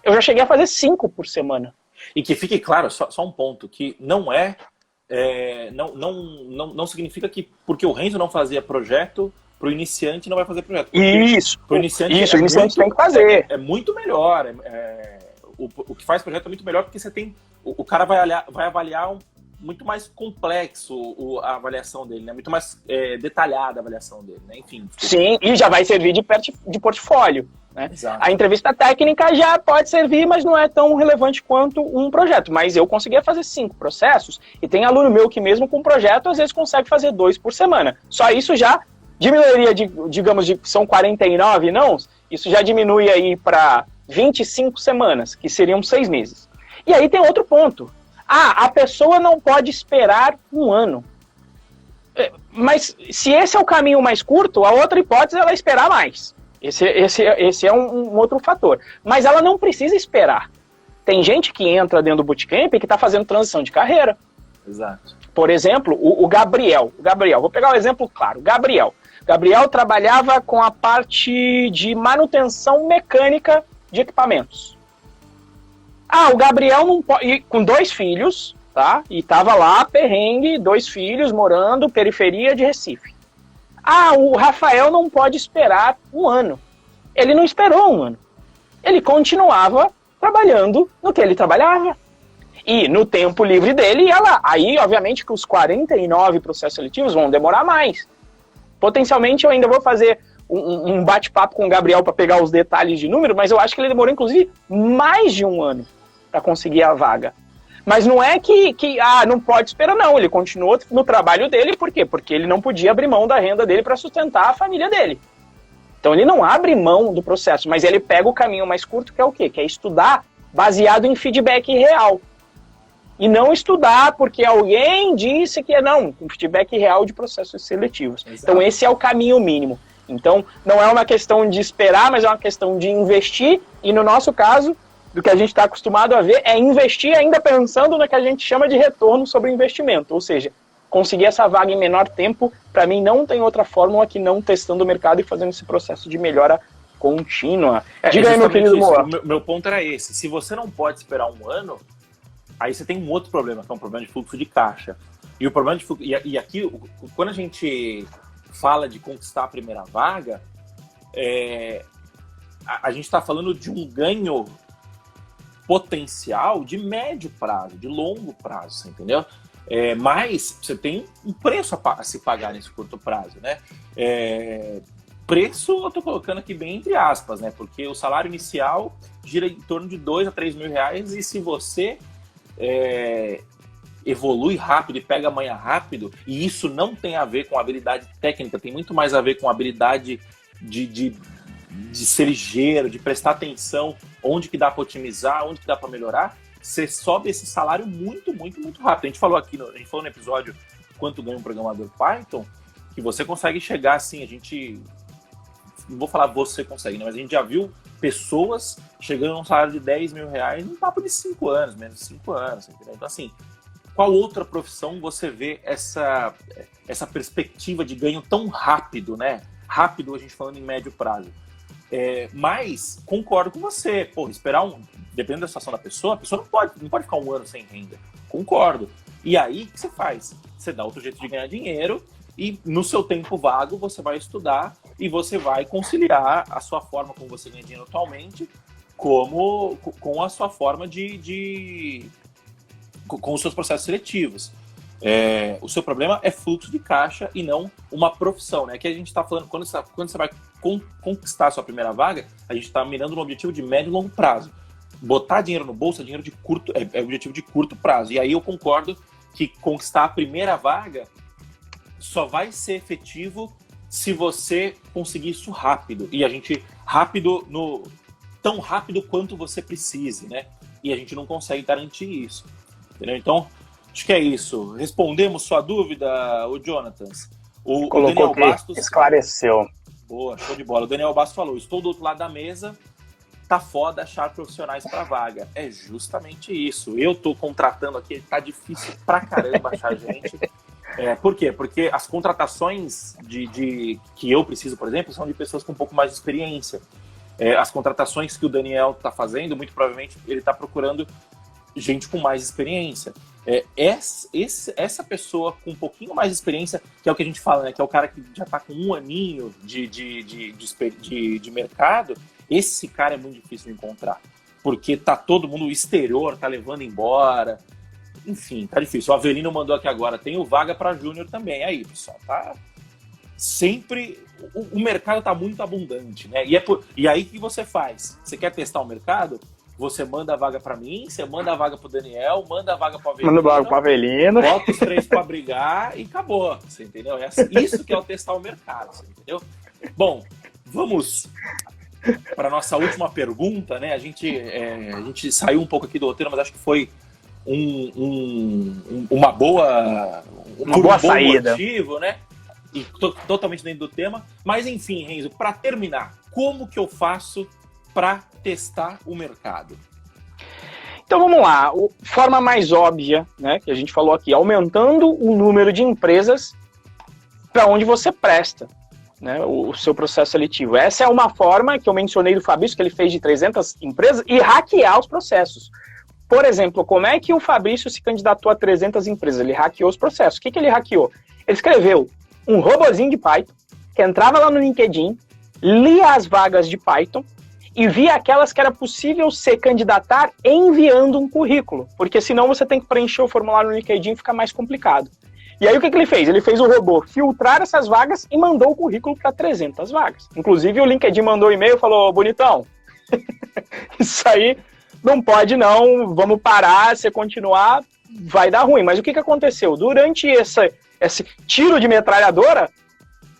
Eu já cheguei a fazer 5 por semana. E que fique claro, só um ponto, que não significa que porque o Renzo não fazia projeto, para o iniciante não vai fazer projeto. Isso, pro iniciante o iniciante tem que fazer. É muito melhor. O que faz projeto é muito melhor porque você tem. O cara vai avaliar muito mais complexo a avaliação dele, né? Muito mais detalhada a avaliação dele, né? Enfim. Sim, e já vai servir de portfólio. Né? A entrevista técnica já pode servir, mas não é tão relevante quanto um projeto. Mas eu conseguia fazer 5 processos, e tem aluno meu que mesmo com projeto, às vezes consegue fazer 2 por semana. Só isso já diminuiria, são 49 não, isso já diminui aí para 25 semanas, que seriam 6 meses. E aí tem outro ponto. A pessoa não pode esperar um ano. Mas se esse é o caminho mais curto, a outra hipótese é ela esperar mais. Esse é um outro fator. Mas ela não precisa esperar. Tem gente que entra dentro do bootcamp que está fazendo transição de carreira. Exato. Por exemplo, o Gabriel. Vou pegar um exemplo claro. Gabriel trabalhava com a parte de manutenção mecânica de equipamentos. O Gabriel não pode, com 2 filhos, tá? E estava lá, perrengue, 2 filhos, morando, periferia de Recife. O Rafael não pode esperar um ano. Ele não esperou um ano. Ele continuava trabalhando no que ele trabalhava. E no tempo livre dele ia lá. Aí, obviamente, que os 49 processos seletivos vão demorar mais. Potencialmente, eu ainda vou fazer um bate-papo com o Gabriel para pegar os detalhes de número, mas eu acho que ele demorou, inclusive, mais de um ano para conseguir a vaga. Mas não é que não pode esperar, não. Ele continuou no trabalho dele, por quê? Porque ele não podia abrir mão da renda dele para sustentar a família dele. Então ele não abre mão do processo, mas ele pega o caminho mais curto, que é o quê? Que é estudar baseado em feedback real. E não estudar porque alguém disse que não, um feedback real de processos seletivos. Exato. Então esse é o caminho mínimo. Então não é uma questão de esperar, mas é uma questão de investir, e no nosso caso, do que a gente está acostumado a ver, é investir ainda pensando no que a gente chama de retorno sobre investimento. Ou seja, conseguir essa vaga em menor tempo, para mim não tem outra fórmula que não testando o mercado e fazendo esse processo de melhora contínua. Diga aí, meu querido Moa. Meu ponto era esse. Se você não pode esperar um ano, aí você tem um outro problema, que é um problema de fluxo de caixa. E o problema de fluxo... E aqui, quando a gente fala de conquistar a primeira vaga, a gente está falando de um ganho potencial de médio prazo, de longo prazo, você entendeu? Mas você tem um preço a se pagar nesse curto prazo, né? Preço eu tô colocando aqui bem entre aspas, né? Porque o salário inicial gira em torno de 2 a 3 mil reais, e se você evolui rápido e pega a manha rápido, e isso não tem a ver com habilidade técnica, tem muito mais a ver com habilidade de ser ligeiro, de prestar atenção onde que dá para otimizar, onde que dá para melhorar, você sobe esse salário muito, muito, muito rápido. A gente falou no episódio Quanto Ganha um Programador Python, que você consegue chegar assim, não vou falar você consegue, né, mas a gente já viu pessoas chegando a um salário de 10 mil reais num papo de 5 anos, menos de 5 anos, entendeu? Então assim, qual outra profissão você vê essa perspectiva de ganho tão rápido, né? Rápido, a gente falando em médio prazo. Mas concordo com você, esperar dependendo da situação da pessoa, a pessoa não pode ficar um ano sem renda. Concordo. E aí, o que você faz? Você dá outro jeito de ganhar dinheiro, e no seu tempo vago você vai estudar e você vai conciliar a sua forma como você ganha dinheiro atualmente com a sua forma com os seus processos seletivos. O seu problema é fluxo de caixa e não uma profissão, né? Que a gente está falando, quando você vai conquistar a sua primeira vaga, a gente está mirando no objetivo de médio e longo prazo. Botar dinheiro no bolso é dinheiro de objetivo de curto prazo. E aí eu concordo que conquistar a primeira vaga só vai ser efetivo se você conseguir isso rápido. E a gente, tão rápido quanto você precise, né? E a gente não consegue garantir isso. Entendeu? Então, acho que é isso. Respondemos sua dúvida, o Jonatas. O Daniel Bastos esclareceu. Boa, show de bola. O Daniel Bastos falou: estou do outro lado da mesa, tá foda achar profissionais para vaga. É justamente isso. Eu tô contratando aqui, tá difícil pra caramba achar gente. Por quê? Porque as contratações que eu preciso, por exemplo, são de pessoas com um pouco mais de experiência. As contratações que o Daniel tá fazendo, muito provavelmente ele tá procurando gente com mais experiência. Essa pessoa com um pouquinho mais de experiência, que é o que a gente fala, né? Que é o cara que já tá com um aninho de mercado, esse cara é muito difícil de encontrar. Porque tá todo mundo, o exterior tá levando embora. Enfim, tá difícil. O Avelino mandou aqui agora, tem o vaga para júnior também. Aí, pessoal, tá sempre... O mercado tá muito abundante, né? E aí, o que você faz? Você quer testar o mercado? Você manda a vaga para mim, você manda a vaga pro Daniel, manda a vaga pro Avelino. Manda a vaga pro Avelino. Bota os 3 para brigar e acabou, você entendeu? Isso que é o testar o mercado, você entendeu? Bom, vamos para nossa última pergunta, né? A gente saiu um pouco aqui do roteiro, mas acho que foi uma boa saída, motivo, né? E totalmente dentro do tema. Mas enfim, Renzo, para terminar, como que eu faço para testar o mercado? Então vamos lá, forma mais óbvia, né, que a gente falou aqui, aumentando o número de empresas para onde você presta, né, o seu processo seletivo. Essa é uma forma que eu mencionei do Fabrício, que ele fez de 300 empresas, e hackear os processos. Por exemplo, como é que o Fabrício se candidatou a 300 empresas? Ele hackeou os processos. O que ele hackeou? Ele escreveu um robozinho de Python, que entrava lá no LinkedIn, lia as vagas de Python, e via aquelas que era possível se candidatar enviando um currículo, porque senão você tem que preencher o formulário no LinkedIn e fica mais complicado. E aí o que ele fez? Ele fez o robô filtrar essas vagas e mandou o currículo para 300 vagas. Inclusive o LinkedIn mandou um e-mail e falou: bonitão, isso aí não pode não, vamos parar, se continuar vai dar ruim. Mas o que aconteceu? Durante esse tiro de metralhadora,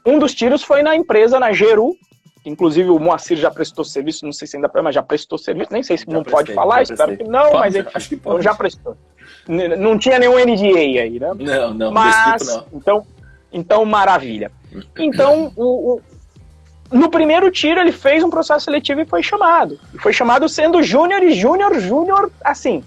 um dos tiros foi na empresa, na Geru. Inclusive o Moacir já prestou serviço, não sei se ainda mas já prestou serviço, nem sei se não pode falar, espero que não, mas acho que já prestou. Não tinha nenhum NDA aí, né? Não, mas não. Então maravilha. Então no primeiro tiro ele fez um processo seletivo e foi chamado. E foi chamado sendo júnior e júnior, assim,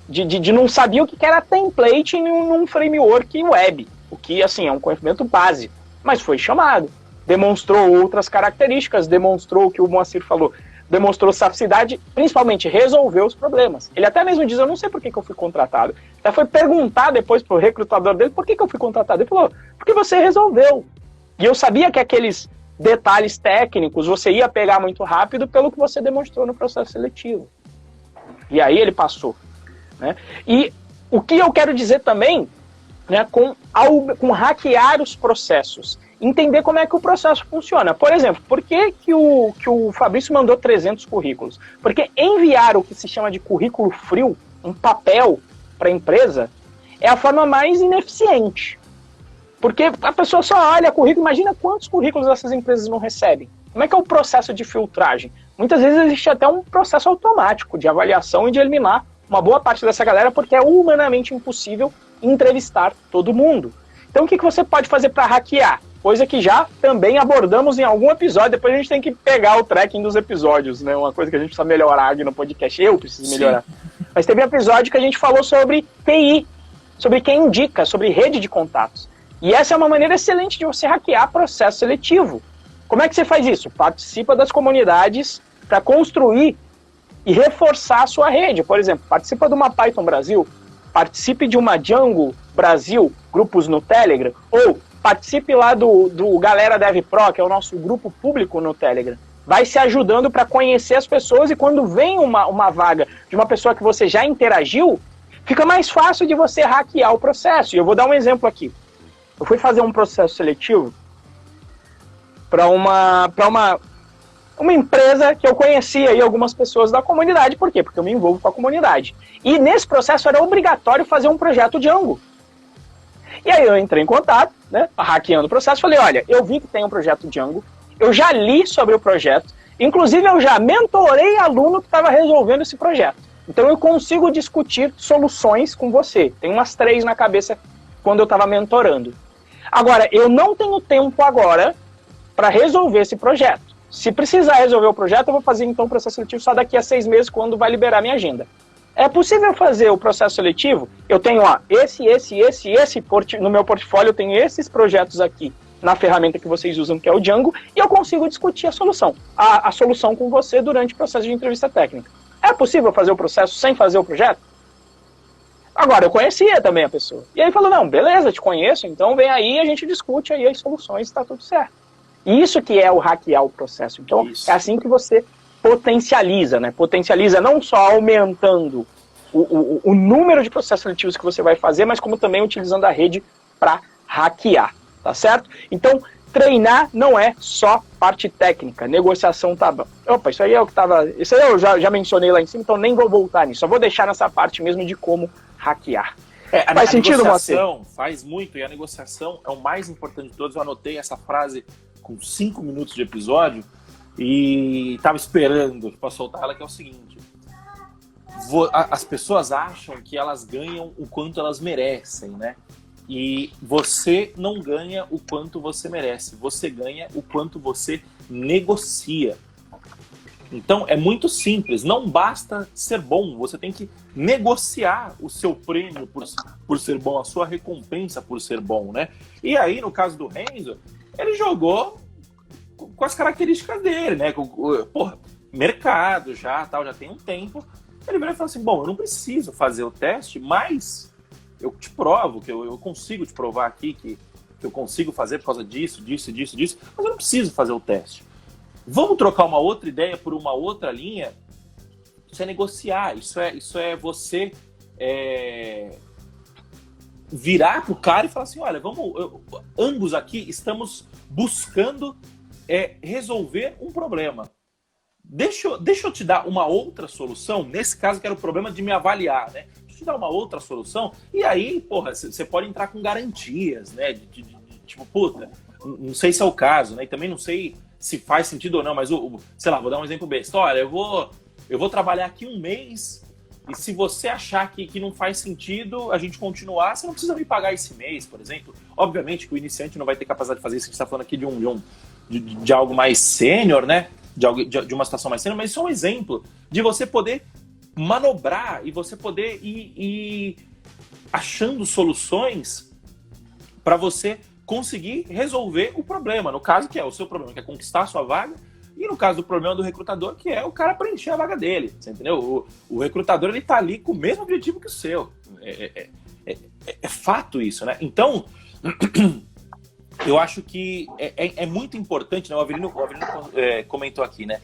de não sabia o que era template num framework web, o que assim é um conhecimento básico, mas foi chamado. Demonstrou outras características, demonstrou o que o Moacir falou, demonstrou saficidade, principalmente resolveu os problemas. Ele até mesmo diz: eu não sei por que eu fui contratado. Até foi perguntar depois pro recrutador dele por que eu fui contratado. Ele falou: porque você resolveu. E eu sabia que aqueles detalhes técnicos você ia pegar muito rápido pelo que você demonstrou no processo seletivo. E aí ele passou, né? E o que eu quero dizer também, né, com hackear os processos, entender como é que o processo funciona. Por exemplo, por que o Fabrício mandou 300 currículos? Porque enviar o que se chama de currículo frio, um papel para a empresa, é a forma mais ineficiente. Porque a pessoa só olha currículo, imagina quantos currículos essas empresas não recebem. Como é que é o processo de filtragem? Muitas vezes existe até um processo automático de avaliação e de eliminar uma boa parte dessa galera, porque é humanamente impossível entrevistar todo mundo. Então o que você pode fazer para hackear? Coisa que já também abordamos em algum episódio, depois a gente tem que pegar o tracking dos episódios, né? Uma coisa que a gente precisa melhorar aqui no podcast, eu preciso melhorar. Mas teve um episódio que a gente falou sobre TI, sobre quem indica, sobre rede de contatos. E essa é uma maneira excelente de você hackear processo seletivo. Como é que você faz isso? Participa das comunidades para construir e reforçar a sua rede. Por exemplo, participa de uma Python Brasil, participe de uma Django Brasil, grupos no Telegram, ou participe lá do Galera Dev Pro, que é o nosso grupo público no Telegram. Vai se ajudando para conhecer as pessoas, e quando vem uma vaga de uma pessoa que você já interagiu, fica mais fácil de você hackear o processo. E eu vou dar um exemplo aqui. Eu fui fazer um processo seletivo para uma empresa que eu conhecia aí algumas pessoas da comunidade. Por quê? Porque eu me envolvo com a comunidade. E nesse processo era obrigatório fazer um projeto Django. E aí eu entrei em contato, né, hackeando o processo, falei, olha, eu vi que tem um projeto Django, eu já li sobre o projeto, inclusive eu já mentorei aluno que estava resolvendo esse projeto. Então eu consigo discutir soluções com você. Tem umas 3 na cabeça quando eu estava mentorando. Agora, eu não tenho tempo agora para resolver esse projeto. Se precisar resolver o projeto, eu vou fazer então o processo seletivo só daqui a 6 meses, quando vai liberar minha agenda. É possível fazer o processo seletivo? Eu tenho no meu portfólio, eu tenho esses projetos aqui na ferramenta que vocês usam, que é o Django, e eu consigo discutir a solução. A solução com você durante o processo de entrevista técnica. É possível fazer o processo sem fazer o projeto? Agora, eu conhecia também a pessoa. E aí falou, não, beleza, te conheço, então vem aí, a gente discute aí as soluções, está tudo certo. Isso que é o hackear o processo. Então, é assim que você potencializa, né? Potencializa não só aumentando o número de processos seletivos que você vai fazer, mas como também utilizando a rede para hackear, tá certo? Então, treinar não é só parte técnica, negociação tá bom. Opa, isso aí é o que tava... Isso aí eu já mencionei lá em cima, então nem vou voltar nisso. Só vou deixar nessa parte mesmo de como hackear. Faz sentido, Moacir? A negociação faz muito, e a negociação é o mais importante de todos. Eu anotei essa frase com 5 minutos de episódio e estava esperando para soltar ela, que é o seguinte: as pessoas acham que elas ganham o quanto elas merecem, né? E você não ganha o quanto você merece, você ganha o quanto você negocia. Então é muito simples, não basta ser bom, você tem que negociar o seu prêmio por ser bom, a sua recompensa por ser bom, né? E aí, no caso do Renzo, ele jogou com as características dele, né? Porra, mercado já, tal, já tem um tempo. Ele veio e falou assim, bom, eu não preciso fazer o teste, mas eu te provo, que eu consigo te provar aqui que eu consigo fazer por causa disso, mas eu não preciso fazer o teste. Vamos trocar uma outra ideia por uma outra linha? Isso é negociar, isso é você virar pro cara e falar assim, olha, ambos aqui estamos buscando resolver um problema. Deixa eu te dar uma outra solução, nesse caso que era o problema de me avaliar, né? Deixa eu te dar uma outra solução, e aí, porra, você pode entrar com garantias, né? Tipo, puta, não sei se é o caso, né? E também não sei se faz sentido ou não, mas, sei lá, vou dar um exemplo besta. Olha, eu vou trabalhar aqui 1 mês, e se você achar que não faz sentido a gente continuar, você não precisa me pagar esse mês, por exemplo. Obviamente que o iniciante não vai ter capacidade de fazer isso, a gente está falando aqui de algo mais sênior, né? De uma situação mais sênior, mas isso é um exemplo de você poder manobrar e você poder ir achando soluções para você conseguir resolver o problema. No caso, que é o seu problema, que é conquistar a sua vaga, e no caso do problema do recrutador, que é o cara preencher a vaga dele. Você entendeu? O recrutador, ele tá ali com o mesmo objetivo que o seu. É fato isso, né? Então, eu acho que é muito importante, né? O Avelino comentou aqui, né?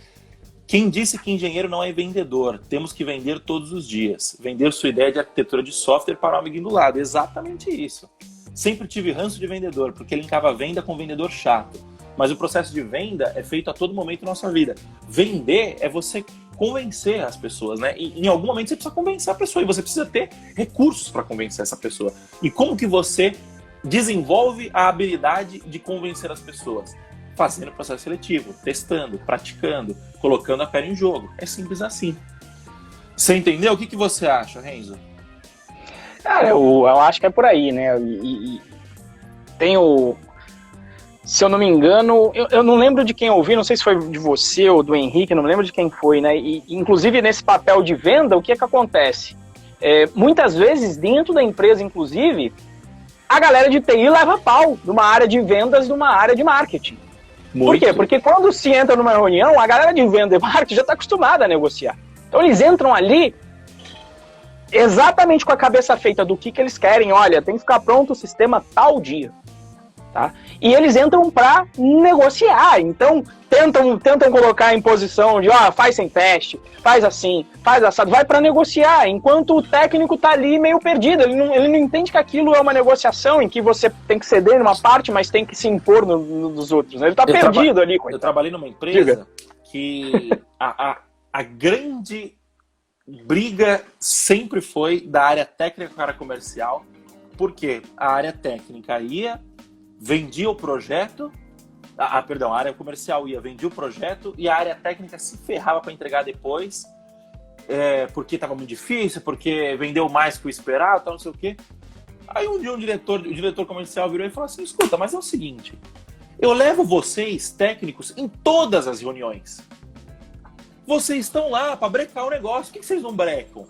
Quem disse que engenheiro não é vendedor? Temos que vender todos os dias. Vender sua ideia de arquitetura de software para o amiguinho do lado. Exatamente isso. Sempre tive ranço de vendedor, porque linkava venda com vendedor chato. Mas o processo de venda é feito a todo momento da nossa vida. Vender é você convencer as pessoas, né? E em algum momento você precisa convencer a pessoa, e você precisa ter recursos para convencer essa pessoa. E como que você desenvolve a habilidade de convencer as pessoas? Fazendo processo seletivo, testando, praticando, colocando a pele em jogo. É simples assim. Você entendeu? O que você acha, Renzo? Cara, eu acho que é por aí, né? E tem se eu não me engano, eu não lembro de quem eu ouvi, não sei se foi de você ou do Henrique, não me lembro de quem foi, né? E inclusive nesse papel de venda, o que acontece? Muitas vezes, dentro da empresa, inclusive, a galera de TI leva pau numa área de vendas, de uma área de marketing. Muito. Por quê? Porque quando se entra numa reunião, a galera de venda e marketing já está acostumada a negociar. Então eles entram ali exatamente com a cabeça feita do que eles querem. Olha, tem que ficar pronto o sistema tal dia. Tá? E eles entram para negociar, então tentam colocar em posição de faz sem teste, faz assim, faz assado, vai para negociar, enquanto o técnico está ali meio perdido, ele não entende que aquilo é uma negociação em que você tem que ceder numa parte, mas tem que se impor nos outros, né? Ele está perdido ali. Eu trabalhei numa empresa que a grande briga sempre foi da área técnica com a área comercial, porque a área técnica vendia o projeto, a área comercial vendia o projeto e a área técnica se ferrava para entregar depois, porque estava muito difícil, porque vendeu mais que o esperado, tal, não sei o quê. Aí um dia o diretor comercial virou e falou assim, escuta, mas é o seguinte, eu levo vocês, técnicos, em todas as reuniões. Vocês estão lá para brecar o negócio, por que vocês não brecam?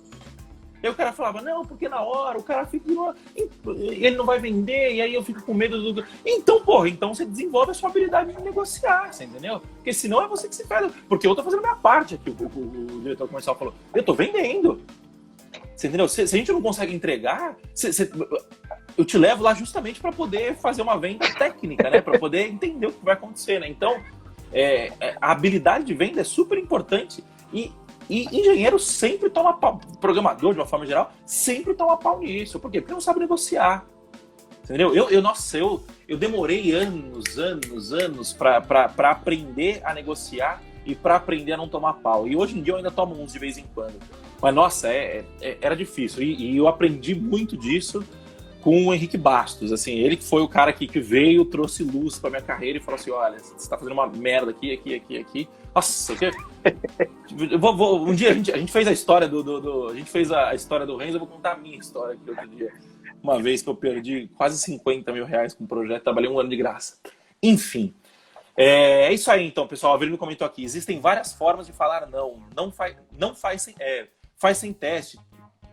Aí o cara falava, não, porque na hora o cara fica... Ele não vai vender, e aí eu fico com medo do... Então, então você desenvolve a sua habilidade de negociar, você entendeu? Porque senão é você que se perde. Porque eu tô fazendo a minha parte aqui, o diretor comercial falou. Eu tô vendendo. Você entendeu? Se a gente não consegue entregar, eu te levo lá justamente para poder fazer uma venda técnica, né? Para poder entender o que vai acontecer, né? Então, a habilidade de venda é super importante e engenheiro sempre toma pau, programador de uma forma geral, sempre toma pau nisso. Por quê? Porque não sabe negociar. Entendeu? Eu demorei anos para aprender a negociar e para aprender a não tomar pau. E hoje em dia eu ainda tomo uns de vez em quando. Mas, nossa, era difícil. E eu aprendi muito disso com o Henrique Bastos. Assim, ele que foi o cara que veio, trouxe luz para minha carreira e falou assim, olha, você está fazendo uma merda aqui. Nossa, um dia a gente fez a história a gente fez a história do Renzo, eu vou contar a minha história aqui outro dia. Uma vez que eu perdi quase 50 mil reais com um projeto, trabalhei 1 ano de graça. Enfim, é isso aí então, pessoal. A Avelino comentou aqui, existem várias formas de falar faz sem teste.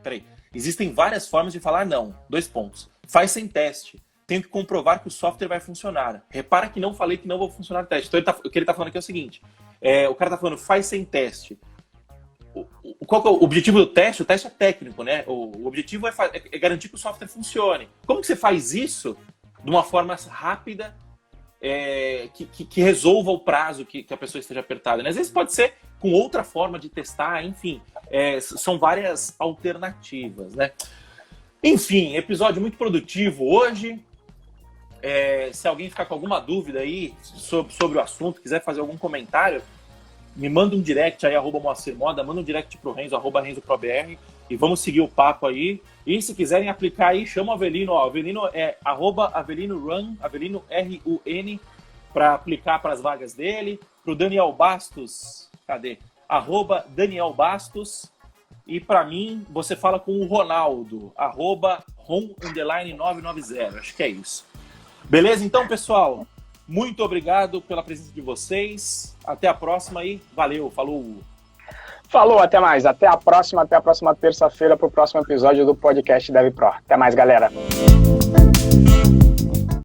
Peraí, existem várias formas de falar não. 2 pontos. Faz sem teste. Tenho que comprovar que o software vai funcionar. Repara que não falei que não vai funcionar o teste. Então o que ele está falando aqui é o seguinte. O cara está falando faz sem teste. Qual que é o objetivo do teste? O teste é técnico, né? O objetivo é garantir que o software funcione. Como que você faz isso de uma forma rápida que resolva o prazo que a pessoa esteja apertada? Né? Às vezes pode ser com outra forma de testar, enfim. São várias alternativas, né? Enfim, episódio muito produtivo hoje. Se alguém ficar com alguma dúvida aí sobre o assunto, quiser fazer algum comentário, me manda um direct aí, @MoacirModa, manda um direct pro Renzo, @RenzoProBR, e vamos seguir o papo aí. E se quiserem aplicar aí, chama o Avelino, ó. Avelino é @AvelinoRun, Avelino RUN, para aplicar para as vagas dele. Pro Daniel Bastos, cadê? @Daniel Bastos. E para mim, você fala com o Ronaldo, @Ron_990. Acho que é isso. Beleza? Então, pessoal, muito obrigado pela presença de vocês. Até a próxima e valeu, falou! Falou, até mais. Até a próxima terça-feira para o próximo episódio do podcast DevPro. Até mais, galera.